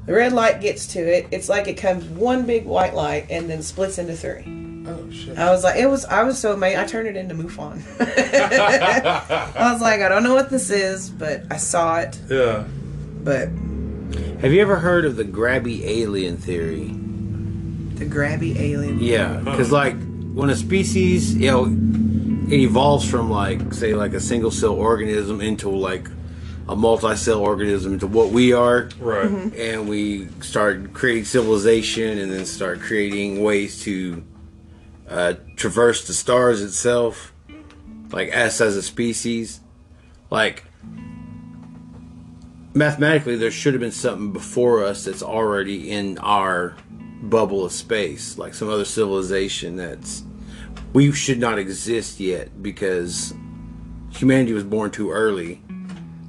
The red light gets to it. It's like it comes one big white light and then splits into 3. Oh shit! I was so amazed. I turned it into MUFON. I was like, I don't know what this is, but I saw it. Yeah. But Have you ever heard of the grabby alien theory? the grabby alien. Yeah, because like when a species, you know, it evolves from like say like a single cell organism into like a multi-cell organism into what we are, Right. and we start creating civilization, and then start creating ways to traverse the stars itself, like us as a species. Like mathematically, there should have been something before us that's already in our bubble of space, like some other civilization that's we should not exist yet because humanity was born too early.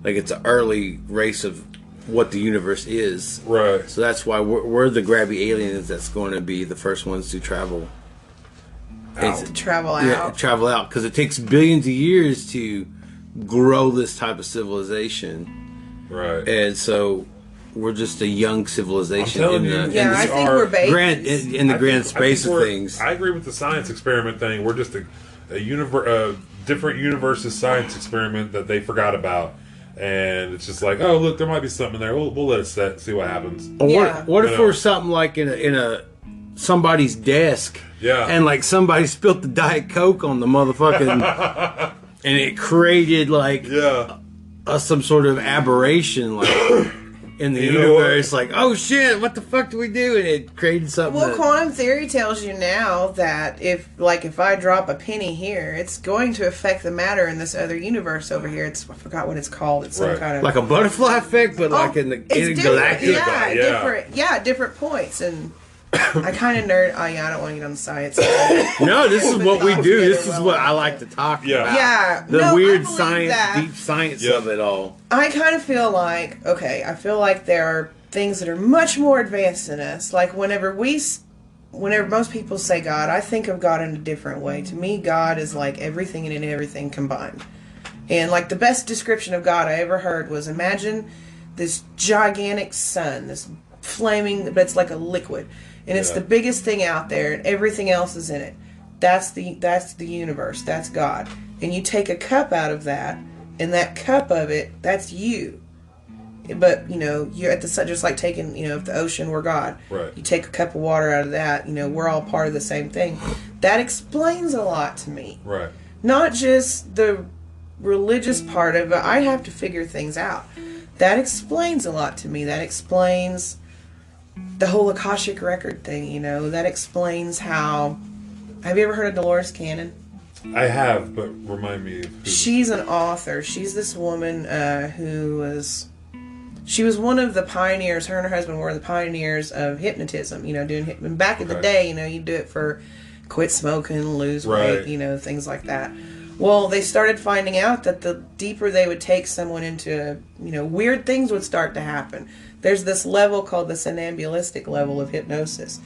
Like it's an early race of what the universe is. Right. So that's why we're the grabby aliens that's going to be the first ones to travel. To travel out. Yeah, travel out because it takes billions of years to grow this type of civilization, Right. and so we're just a young civilization I'm telling in you. the, Yeah, in I the think we're babies. grand in the I grand think space of we're- things. I agree with the science experiment thing. We're just a different universe's science experiment that they forgot about, and it's just like, oh look, there might be something there. We'll let it set, see what happens. Or Yeah. what if You know. we're something like in a somebody's desk, Yeah. and like somebody spilled the Diet Coke on the motherfucking, and it created like Yeah. some sort of aberration, like in the You know what? universe. Like, oh shit, what the fuck do we do? And it created something. Well, that- quantum theory tells you now that if I drop a penny here, it's going to affect the matter in this other universe over here. I forgot what it's called. It's some Right. kind of like a butterfly effect, but like Oh, in the it's galactic. different. Yeah. Different points. And I kind of nerd. Oh yeah, I don't want to get on the science. No, this is Put what we thoughts do. together This is well what I enough like to talk Yeah. about. Yeah, The no, I weird believe science, that. deep science Yeah. of it all. I kind of feel like there are things that are much more advanced than us. Like whenever most people say God, I think of God in a different way. To me, God is like everything and everything combined. And like the best description of God I ever heard was, imagine this gigantic sun, this flaming, but it's like a liquid, and it's Yeah. the biggest thing out there, and everything else is in it. That's the universe. That's God. And you take a cup out of that, and that cup of it, that's you. But you're at the sun, just like taking, if the ocean were God, Right. you take a cup of water out of that. We're all part of the same thing. That explains a lot to me. Right. Not just the religious part of it. I have to figure things out. That explains a lot to me. That explains the whole Akashic record thing. That explains how. Have you ever heard of Dolores Cannon? I have, but remind me of who. She's an author. She's this woman she was one of the pioneers. Her and her husband were the pioneers of hypnotism. Doing back in the Okay. day. You do it for quit smoking, lose Right. weight, things like that. Well, they started finding out that the deeper they would take someone into, weird things would start to happen. There's this level called the somnambulistic level of hypnosis.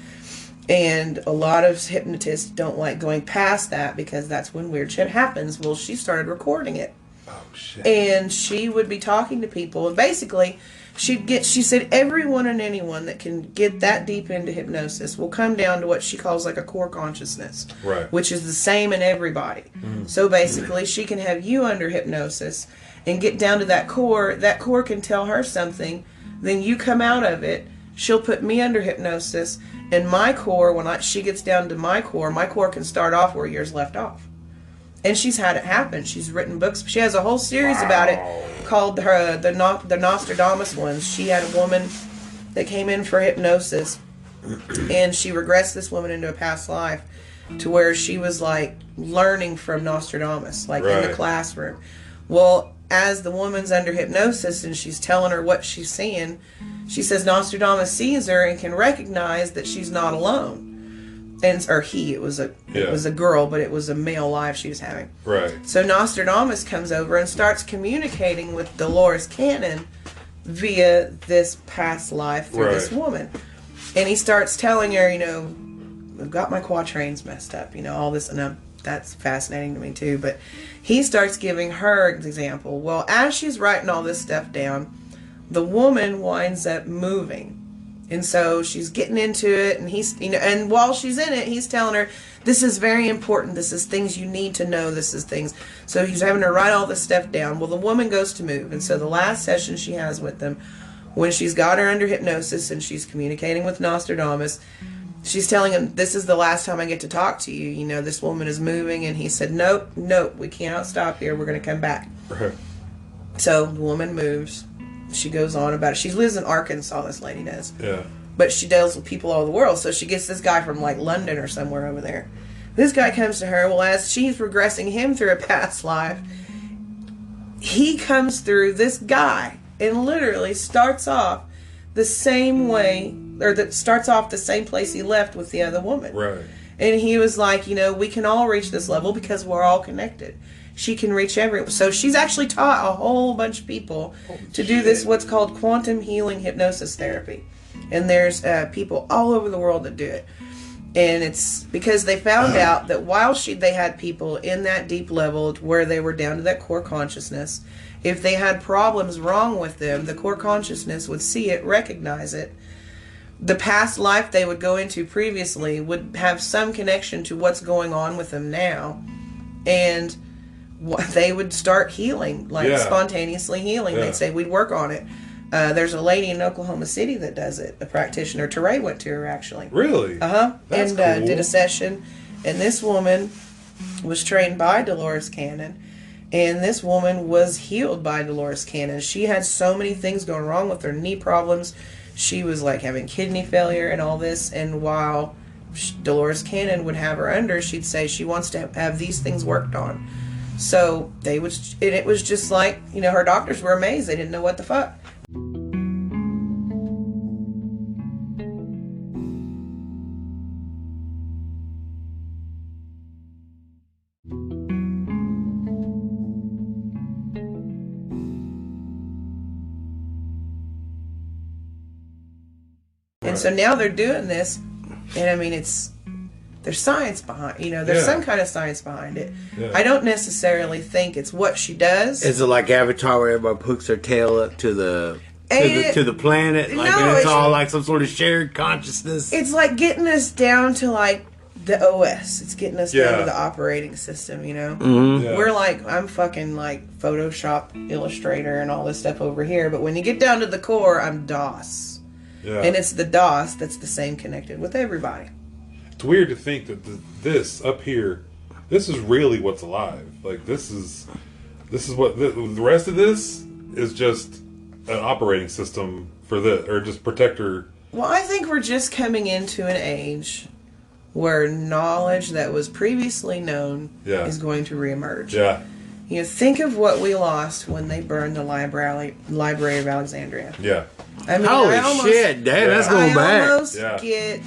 And a lot of hypnotists don't like going past that because that's when weird shit happens. Well, she started recording it. Oh shit. And she would be talking to people. And basically, she said everyone and anyone that can get that deep into hypnosis will come down to what she calls like a core consciousness. Right. Which is the same in everybody. So basically, she can have you under hypnosis and get down to that core. That core can tell her something. Then you come out of it. She'll put me under hypnosis. And my core, she gets down to my core can start off where yours left off. And she's had it happen. She's written books. She has a whole series about it called the Nostradamus ones. She had a woman that came in for hypnosis, and she regressed this woman into a past life to where she was like learning from Nostradamus, like in the Right. classroom. Well, as the woman's under hypnosis and she's telling her what she's seeing, she says Nostradamus sees her and can recognize that she's not alone. It was a girl, but it was a male life she was having. Right. So Nostradamus comes over and starts communicating with Dolores Cannon via this past life through this woman. And he starts telling her, I've got my quatrains messed up, all this, and that's fascinating to me too. But he starts giving her an example. Well, as she's writing all this stuff down, the woman winds up moving. And so she's getting into it, and he's, and while she's in it, he's telling her, this is very important. This is things you need to know. This is things. So he's having her write all this stuff down. Well, the woman goes to move. And so the last session she has with them, when she's got her under hypnosis and she's communicating with Nostradamus, she's telling him, this is the last time I get to talk to you. This woman is moving. And he said, nope, we cannot stop here. We're going to come back. Right. So the woman moves. She goes on about it. She lives in Arkansas, this lady does. Yeah. But she deals with people all over the world. So she gets this guy from like London or somewhere over there. This guy comes to her. Well, as she's regressing him through a past life, he comes through this guy and literally starts off the same way, or that starts off the same place he left with the other woman. Right. And he was like, we can all reach this level because we're all connected. She can reach everyone. So she's actually taught a whole bunch of people to do this, what's called quantum healing hypnosis therapy. And there's people all over the world that do it. And it's because they found out that while they had people in that deep level where they were down to that core consciousness, if they had problems wrong with them, the core consciousness would see it, recognize it. The past life they would go into previously would have some connection to what's going on with them now. And they would start healing, spontaneously healing. They'd say, we'd work on it. There's a lady in Oklahoma City that does it, a practitioner. Teray went to her, actually. Really? That's and cool. Did a session. And this woman was trained by Dolores Cannon. And this woman was healed by Dolores Cannon. She had so many things going wrong with her, knee problems. She was like having kidney failure and all this. And while Dolores Cannon would have her under, she'd say she wants to have these things worked on. So it was just like, her doctors were amazed. They didn't know what the fuck. And so now they're doing this, and I mean, there's science behind, there's some kind of science behind it. Yeah. I don't necessarily think it's what she does. Is it like Avatar where everybody hooks their tail up to the planet? Like, no, and it's all like some sort of shared consciousness? It's like getting us down to like the OS. It's getting us down to the operating system, Mm-hmm. Yeah. We're like, I'm fucking like Photoshop, Illustrator, and all this stuff over here. But when you get down to the core, I'm DOS. Yeah. And it's the DOS that's the same connected with everybody. It's weird to think that this up here, this is really what's alive. Like this is what the rest of this is just an operating system for this, or just protector. Well, I think we're just coming into an age where knowledge that was previously known is going to reemerge. Yeah. Think of what we lost when they burned the Library of Alexandria. Yeah. I mean, holy shit, damn, that's going back. I almost get,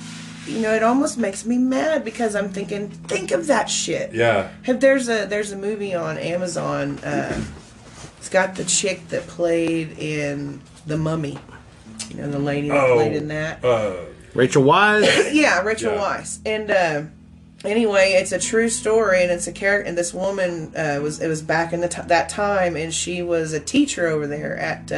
it almost makes me mad because I'm thinking, think of that shit. Yeah. There's a movie on Amazon. It's got the chick that played in The Mummy. The lady that played in that. Rachel Weisz? Yeah, Rachel Weisz. And anyway, it's a true story, and it's a character. And this woman it was back in that time, and she was a teacher over there at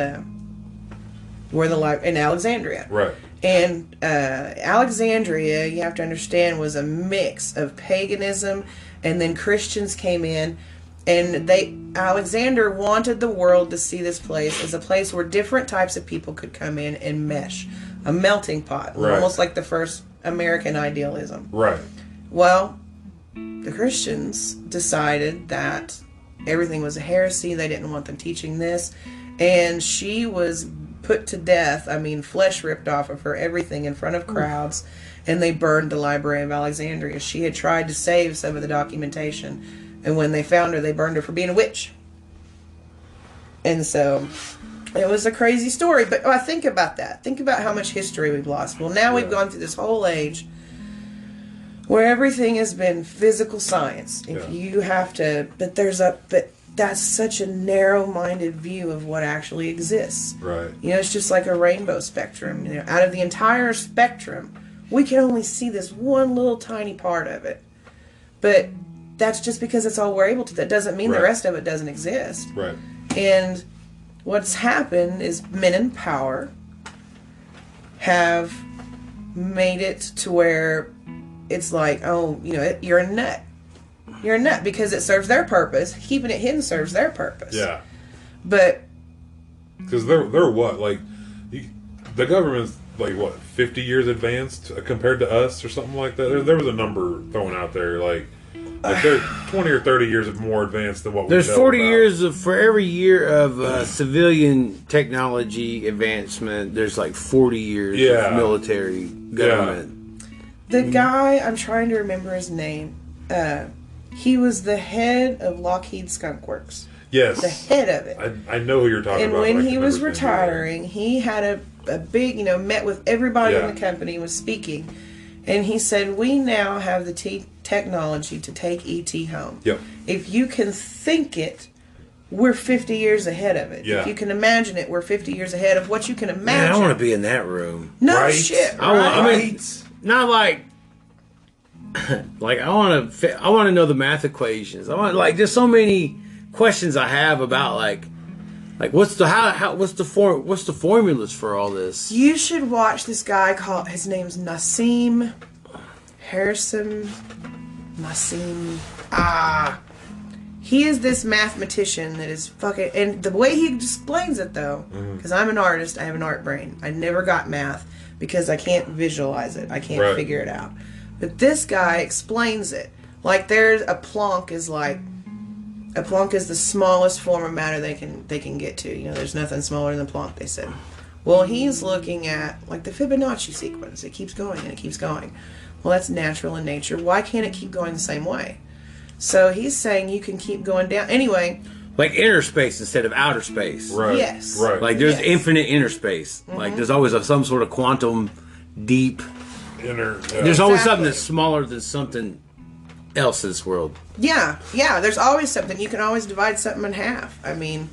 in Alexandria. Right. And Alexandria, you have to understand, was a mix of paganism, and then Christians came in, and Alexander wanted the world to see this place as a place where different types of people could come in and mesh, a melting pot, almost like the first American idealism. Right. Well, the Christians decided that everything was a heresy. They didn't want them teaching this, and she was put to death. I mean, flesh ripped off of her, everything in front of crowds, and they burned the Library of Alexandria. She had tried to save some of the documentation, and when they found her, they burned her for being a witch. And so it was a crazy story, but think about that. Think about how much history we've lost. Well, now we've gone through this whole age where everything has been physical science. If you have to, but that's such a narrow-minded view of what actually exists. Right. You know, it's just like a rainbow spectrum. You know, out of the entire spectrum, we can only see this one little tiny part of it. But that's just because that's all we're able to. That doesn't mean the rest of it doesn't exist. Right. And what's happened is men in power have made it to where it's like, oh, you know, you're a nut. You're a nut because it serves their purpose. Keeping it hidden serves their purpose. Yeah. But because they're what, like, the government's like what, 50 years advanced compared to us or something like that. There was a number thrown out there like they're 20 or 30 years more advanced than what we. There's 40 years for every year of civilian technology advancement. There's like 40 years of military government. The guy, I'm trying to remember his name. He was the head of Lockheed Skunk Works. Yes. The head of it. I know who you're talking about. And when he was retiring, he had a big, you know, met with everybody in the company, was speaking. And he said, we now have the technology to take ET home. Yep. If you can think it, we're 50 years ahead of it. Yeah. If you can imagine it, we're 50 years ahead of what you can imagine. Man, I want to be in that room. No shit. I mean, not like... Like I want to know the math equations. I want like there's so many questions I have about like what's the formulas for all this? You should watch this guy called, his name's Nassim Harrison. He is this mathematician that is fucking, and the way he explains it though, because I'm an artist, I have an art brain. I never got math because I can't visualize it. I can't figure it out. But this guy explains it. Like there's a Planck is the smallest form of matter they can get to. You know, there's nothing smaller than Planck, they said. Well, he's looking at like the Fibonacci sequence. It keeps going and it keeps going. Well, that's natural in nature. Why can't it keep going the same way? So he's saying you can keep going down. Anyway. Like inner space instead of outer space. Right. Yes. Right. Like there's infinite inner space. Like there's always some sort of quantum deep inner. There's always something that's smaller than something else in this world. Yeah. There's always something. You can always divide something in half. I mean,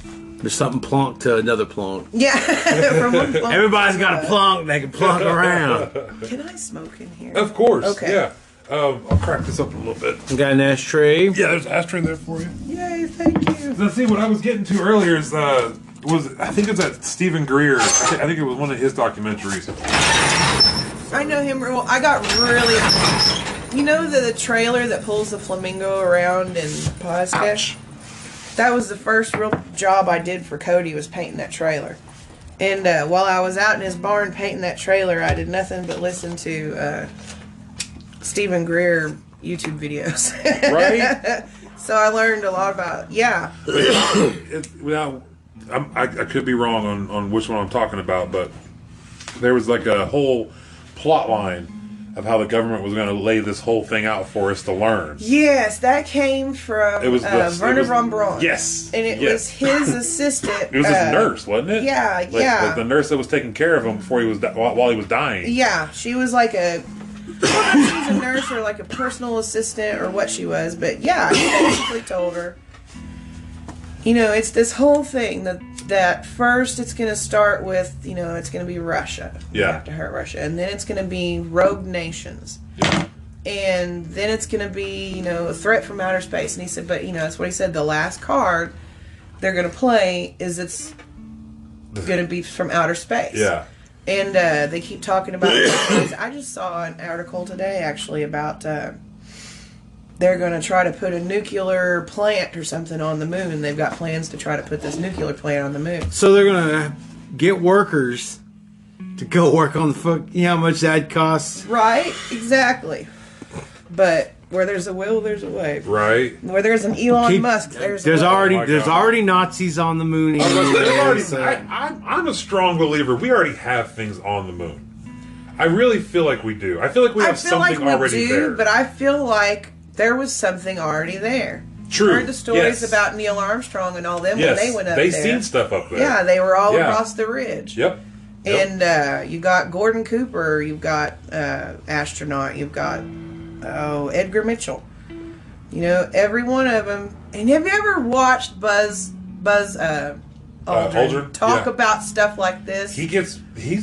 there's something Planck to another Planck. Yeah. From one Planck. Everybody's got a Planck. They can plunk around. Can I smoke in here? Of course. Okay. Yeah. I'll crack this up a little bit. You got an ashtray? Yeah, there's an ashtray there for you. Yay! Thank you. Let's see. What I was getting to earlier is I think it's that Stephen Greer. I think it was one of his documentaries. I know him real well. I got really... You know the trailer that pulls the flamingo around in Pawhuska? That was the first real job I did for Cody, was painting that trailer. And while I was out in his barn painting that trailer, I did nothing but listen to Stephen Greer YouTube videos. Right? So I learned a lot about... Yeah. I could be wrong on which one I'm talking about, but there was like a whole plot line of how the government was going to lay this whole thing out for us to learn. Yes, that came from Werner von Braun. Yes. And it was his assistant. It was his nurse, wasn't it? Yeah, like the nurse that was taking care of him before he was while he was dying. Yeah, she was like I don't know if she was a nurse or like a personal assistant or what she was, but yeah, he basically told her, you know, it's this whole thing that first it's going to start with, you know, it's going to be Russia. Yeah. You have to hurt Russia. And then it's going to be rogue nations. Yeah. And then it's going to be, you know, a threat from outer space. And he said, but, you know, that's what he said. The last card they're going to play is it's going to be from outer space. Yeah. And they keep talking about I just saw an article today, actually, about they're going to try to put a nuclear plant or something on the moon. They've got plans to try to put this nuclear plant on the moon. So they're going to get workers to go work on the you know how much that costs? Right, exactly. But where there's a will, there's a way. Right. Where there's an Elon Musk, there's a way. There's already Nazis on the moon. I'm a strong believer. We already have things on the moon. I really feel like we do. I feel like we have something already there. But I feel like there was something already there. True. I heard the stories about Neil Armstrong and all them when they went up there. They seen stuff up there. Yeah, they were all across the ridge. Yep. And you got Gordon Cooper, you've got astronaut, you've got Edgar Mitchell. You know, every one of them. And have you ever watched Buzz Aldrin talk about stuff like this? He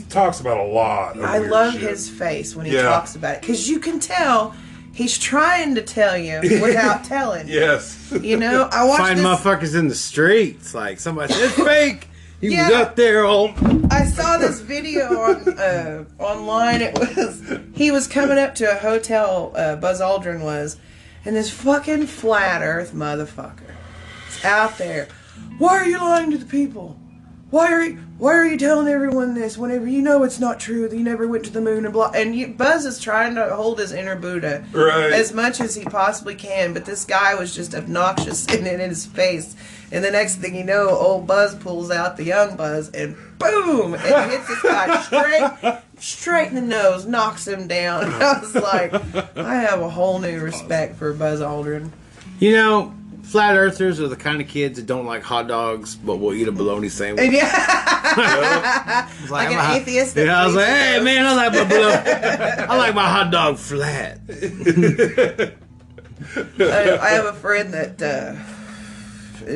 talks about a lot of I weird love shit. his face when he talks about it. Because you can tell he's trying to tell you without telling you. Yes. You know, I watched Find motherfuckers in the streets. Like, somebody said, it's fake. He was up there all... I saw this video on online. He was coming up to a hotel, Buzz Aldrin was, and this fucking flat earth motherfucker is out there. Why are you lying to the people? Why are you telling everyone this whenever you know it's not true, that you never went to the moon and blah? And Buzz is trying to hold his inner Buddha as much as he possibly can, but this guy was just obnoxious and in his face. And the next thing you know, old Buzz pulls out the young Buzz and boom! And hits this guy straight in the nose, knocks him down. And I was like, I have a whole new respect for Buzz Aldrin. You know, flat earthers are the kind of kids that don't like hot dogs, but will eat a bologna sandwich. Yeah. Like an atheist. I was like, hey man, I like my bologna. I like my hot dog flat. I have a friend that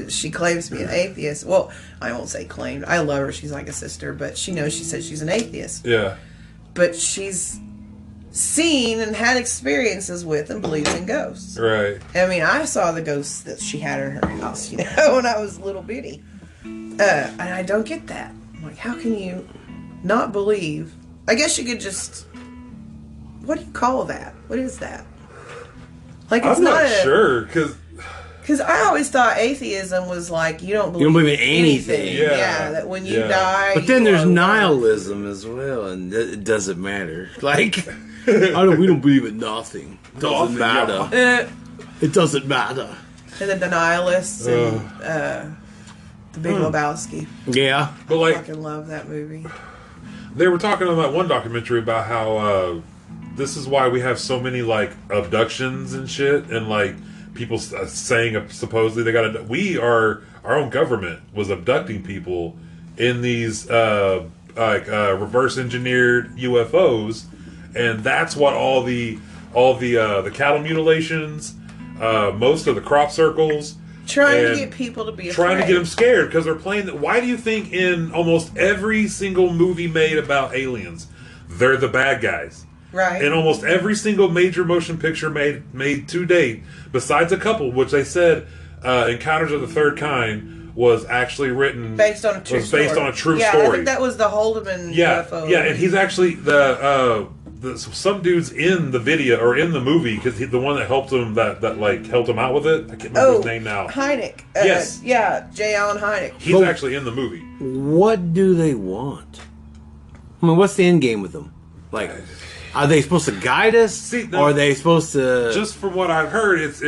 she claims to be an atheist. Well, I won't say claimed. I love her. She's like a sister, but she says she's an atheist. Yeah. But she's seen and had experiences with and believes in ghosts. Right. I mean, I saw the ghosts that she had in her house, you know, when I was little bitty. And I don't get that. I'm like, how can you not believe? I guess you could just... What do you call that? What is that? Like, it's I'm not not sure, because I always thought atheism was like, you don't believe in anything. Yeah, that when you die... But then there's are nihilism as well, and it doesn't matter. Like, we don't believe in nothing. It doesn't matter. It doesn't matter. And the Denialists and The Big Lebowski. Yeah. but I like, fucking love that movie. they were talking on that one documentary about how this is why we have so many like abductions and shit, and like people saying supposedly our own government was abducting people in these reverse engineered UFOs, and that's what all the cattle mutilations, most of the crop circles. Trying to get people to be afraid. Trying to get them scared because they're playing that. Why do you think in almost every single movie made about aliens, they're the bad guys? Right. In almost every single major motion picture made to date, besides a couple, which they said Encounters of the Third Kind was actually written based on a true story. On a true yeah, story. I think that was the Haldeman UFO. Yeah, and he's actually some dude's in the video or in the movie because the one that helped him that like helped him out with it. I can't remember his name now. Hynek. Yes. Yeah, J. Allen Hynek. He's actually in the movie. What do they want? I mean, what's the end game with them? Like, are they supposed to guide us? Or are they supposed to... Just from what I've heard, it's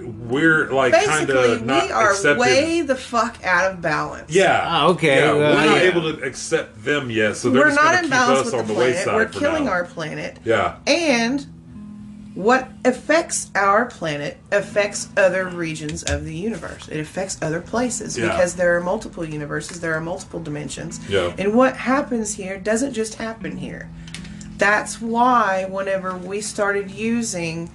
we're like kind of not we are accepted. way the fuck out of balance. Yeah. Okay. Yeah, we're not able to accept them yet, so they're we're just not going in to keep balance us with on the the planet. wayside. We're for killing now. our planet. Yeah. And what affects our planet affects other regions of the universe. It affects other places because there are multiple universes, there are multiple dimensions. Yeah. And what happens here doesn't just happen here. That's why whenever we started using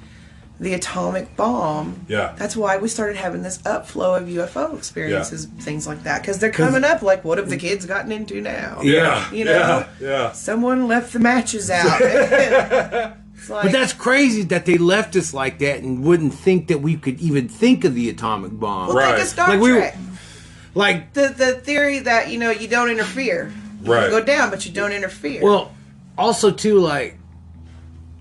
the atomic bomb, that's why we started having this upflow of UFO experiences, things like that. Because they're coming up like, what have the kids gotten into now? Yeah. You know? Yeah. Someone left the matches out. It's like, but that's crazy that they left us like that and wouldn't think that we could even think of the atomic bomb. well, think of Star Like Trek. Like the theory that, you don't interfere. Right. You go down, but you don't interfere. Well, also too, like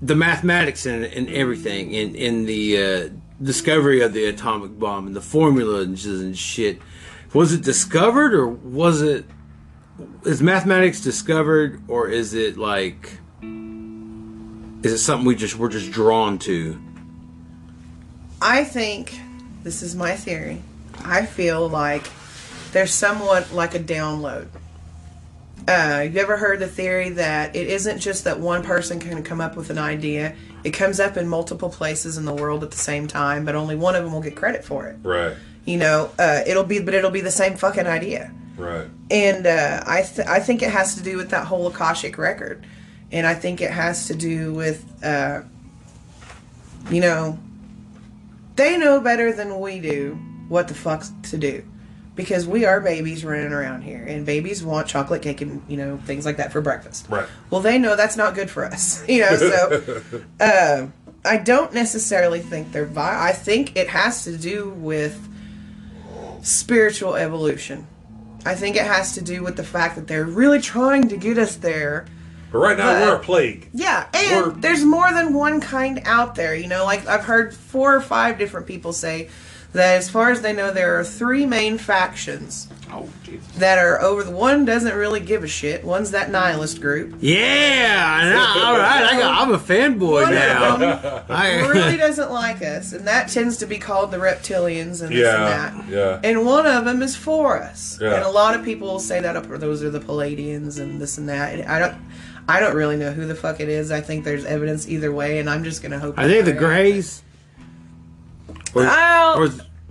the mathematics and everything in the discovery of the atomic bomb and the formula and shit. Was it discovered or is mathematics discovered, or is it like, is it something we're just drawn to? I think, this is my theory, I feel like there's somewhat like a download. You've ever heard the theory that it isn't just that one person can come up with an idea? It comes up in multiple places in the world at the same time, but only one of them will get credit for it. Right. It'll be the same fucking idea. Right. And I think it has to do with that whole Akashic record, and I think it has to do with they know better than we do what the fuck to do. Because we are babies running around here, and babies want chocolate cake and, you know, things like that for breakfast. Right. Well, they know that's not good for us, you know, so I don't necessarily think they're I think it has to do with spiritual evolution. I think it has to do with the fact that they're really trying to get us there. But right now, we're a plague. Yeah, and there's more than one kind out there, you know, like I've heard 4 or 5 different people say that as far as they know, there are 3 main factions that are over. The one doesn't really give a shit. One's that nihilist group. Yeah, I know. All right, I'm a fanboy One now. of them really doesn't like us, and that tends to be called the reptilians and this and that. Yeah. And one of them is for us. Yeah. And a lot of people say that those are the Palladians and this and that. And I don't really know who the fuck it is. I think there's evidence either way, and I'm just gonna hope. Are they the Grays?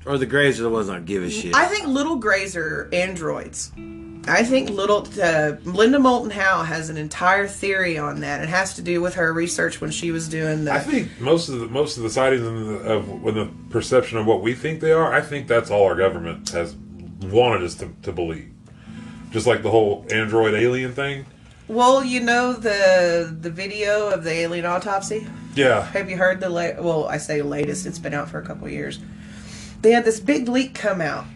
Or the Grays are the ones that don't give a shit? I think little Grays are androids. I think Linda Moulton Howe has an entire theory on that. It has to do with her research when she was doing I think most of the sightings of when the perception of what we think they are, I think that's all our government has wanted us to believe. Just like the whole android alien thing. Well, you know the video of the alien autopsy? Yeah. Have you heard I say latest, it's been out for a couple of years. They had this big leak come out.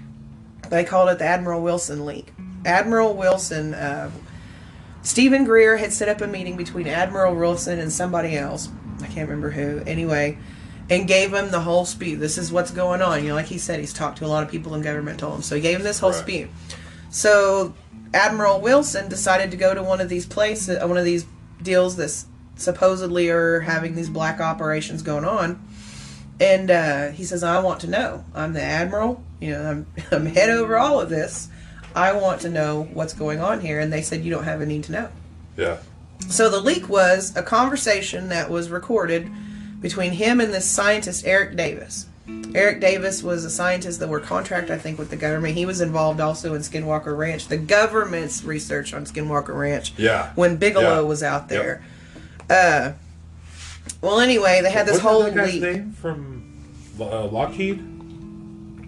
They called it the Admiral Wilson leak. Admiral Wilson, Stephen Greer had set up a meeting between Admiral Wilson and somebody else. I can't remember who. Anyway, and gave him the whole spew. This is what's going on. You know, like he said, he's talked to a lot of people in government, told him. So he gave him this whole spew. So Admiral Wilson decided to go to one of these places, one of these deals that supposedly are having these black operations going on. And he says, I want to know. I'm the admiral. You know, I'm head over all of this. I want to know what's going on here. And they said, you don't have a need to know. Yeah. So the leak was a conversation that was recorded between him and this scientist, Eric Davis. Eric Davis was a scientist that were contract, I think, with the government. He was involved also in Skinwalker Ranch, the government's research on Skinwalker Ranch. Yeah. When Bigelow was out there. Yep. Well, anyway, they had this whole that guy's leak. Name from Lockheed?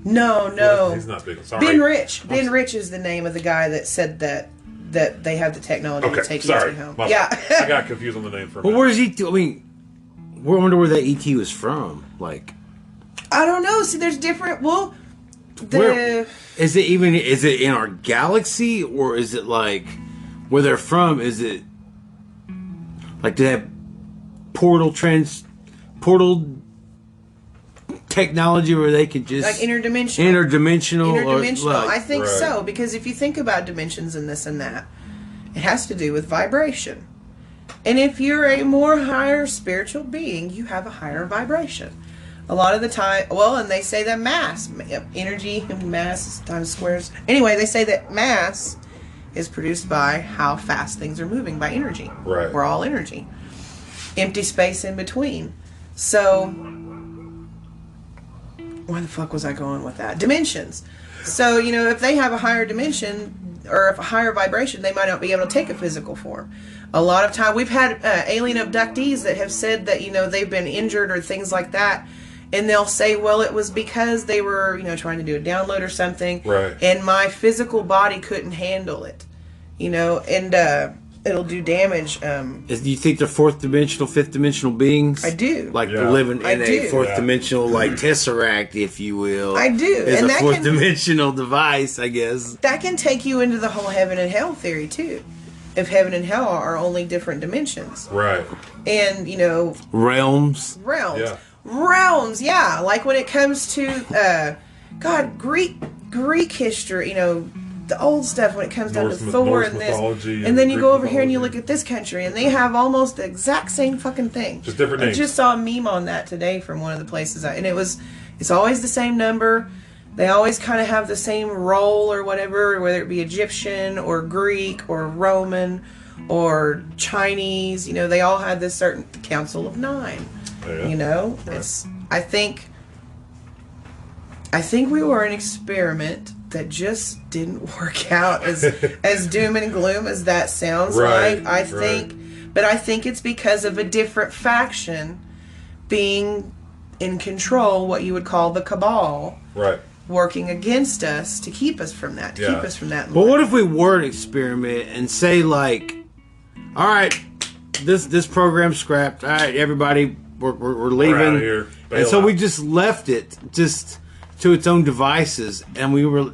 No. He's not big. Sorry. Ben Rich. Ben Rich is the name of the guy that said that they have the technology to take ET home. Yeah. I got confused on the name for a minute. Well, where's ET? I mean, I wonder where that ET was from. Like, I don't know. See, there's different. Well, where is it? Even is it in our galaxy, or is it like where they're from? Is it like do they have portal technology where they could just like interdimensional? Interdimensional. I think so, because if you think about dimensions and this and that, it has to do with vibration. And if you're a more higher spiritual being, you have a higher vibration. A lot of the time, well, and they say that mass, energy and mass times squares. Anyway, they say that mass is produced by how fast things are moving, by energy. Right. We're all energy. Empty space in between. So, where the fuck was I going with that? Dimensions. So, you know, if they have a higher dimension or if a higher vibration, they might not be able to take a physical form. A lot of time, we've had alien abductees that have said that, you know, they've been injured or things like that. And they'll say, well, it was because they were, you know, trying to do a download or something. Right. And my physical body couldn't handle it. You know, and it'll do damage. Do you think they're fourth dimensional, fifth dimensional beings? I do. Like they're living in a fourth dimensional, like Tesseract, if you will. I do. It's a fourth dimensional device, I guess. That can take you into the whole heaven and hell theory, too. If heaven and hell are only different dimensions. Right. And, you know... Realms. Yeah. Realms, yeah. Like when it comes to, Greek history, you know, the old stuff when it comes down to Thor Norse and this. mythology And then you Greek go over here and you mythology. look at this country and they have almost the exact same fucking thing. Just different names. I just saw a meme on that today from one of the places. And it's always the same number. They always kind of have the same role or whatever, whether it be Egyptian or Greek or Roman or Chinese. You know, they all had this certain Council of Nine. Yeah. You know, I think we were an experiment that just didn't work out as doom and gloom as that sounds like. I think it's because of a different faction being in control, what you would call the cabal, Right. working against us to keep us from that, to keep us from that. But what if we were to experiment and say, like, all right, this program's scrapped. All right, everybody, we're leaving. We're outta here. Bail And so out. we just left it just to its own devices, and we were,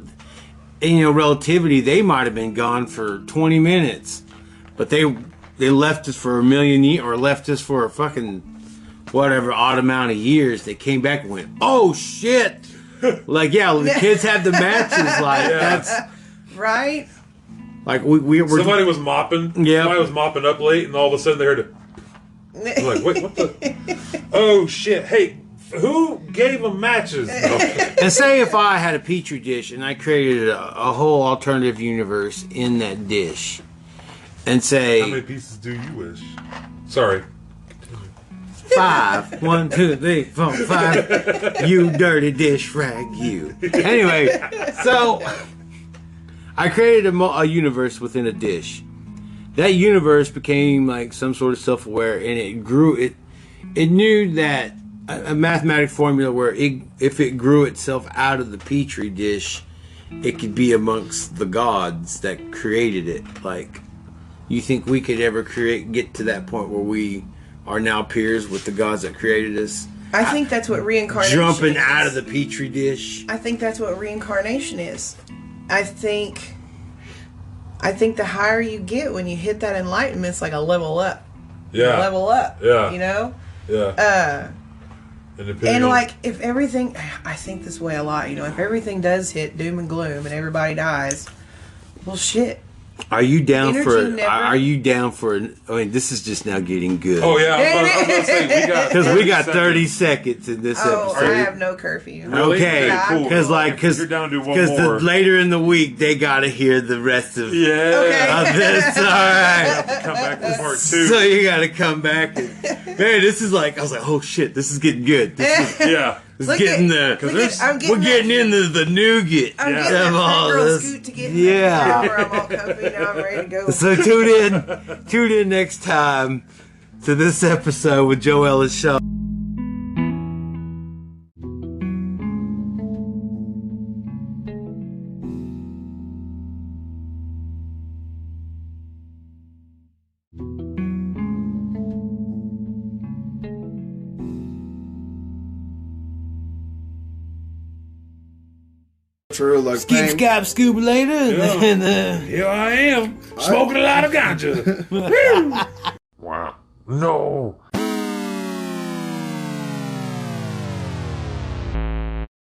and, relativity, they might have been gone for 20 minutes, but they left us for a million years, or left us for a fucking whatever odd amount of years. They came back and went, oh shit. Like, yeah, the kids had the matches. Like, that's right? like we were. Somebody was mopping. Yeah. Somebody was mopping up late, and all of a sudden they heard it. I'm like, wait, what the? Oh shit! Hey, who gave them matches? And say if I had a petri dish and I created a whole alternative universe in that dish, and say How many pieces do you wish? Sorry. 5, 1, 2, 3, 4, 5. You dirty dish rag, you. Anyway, so I created a universe within a dish. That universe became like some sort of self-aware, and it grew. It knew that a mathematic formula where if it grew itself out of the petri dish, it could be amongst the gods that created it. Like, you think we could ever get to that point where we are now peers with the gods that created us? I think that's what reincarnation Jumping is. out of the petri dish. I think that's what reincarnation is. I think the higher you get when you hit that enlightenment, it's like a level up. Yeah. Level up. Yeah. You know? Yeah. And like, if everything, I think this way a lot, if everything does hit doom and gloom and everybody dies, well, shit. Are you down Energy for? never- Are you down for? I mean, this is just now getting good. Oh yeah, I was about to say we got Because we got 30 seconds in this Oh, episode. I have no curfew. Really? Okay, Yeah, I'm because cool. You're down to one more. later in the week they gotta hear the rest of Yeah. Okay. this. All right, Come back for part 2. so you gotta come back. And, man, this is like I was like, oh shit, this is getting good. This Yeah. is Look getting at- the. look at- I'm We're getting that- into the nougat. I'm Yeah. getting that of all fat girl this. scoot to get Yeah. in the shower. I'm all comfy now. I'm ready to go. So tune in next time to this episode with Jo Ellen Sholl. True, like Skip, fame. scab, scoop later. And, Here I am, smoking a lot of ganja. Wow. No.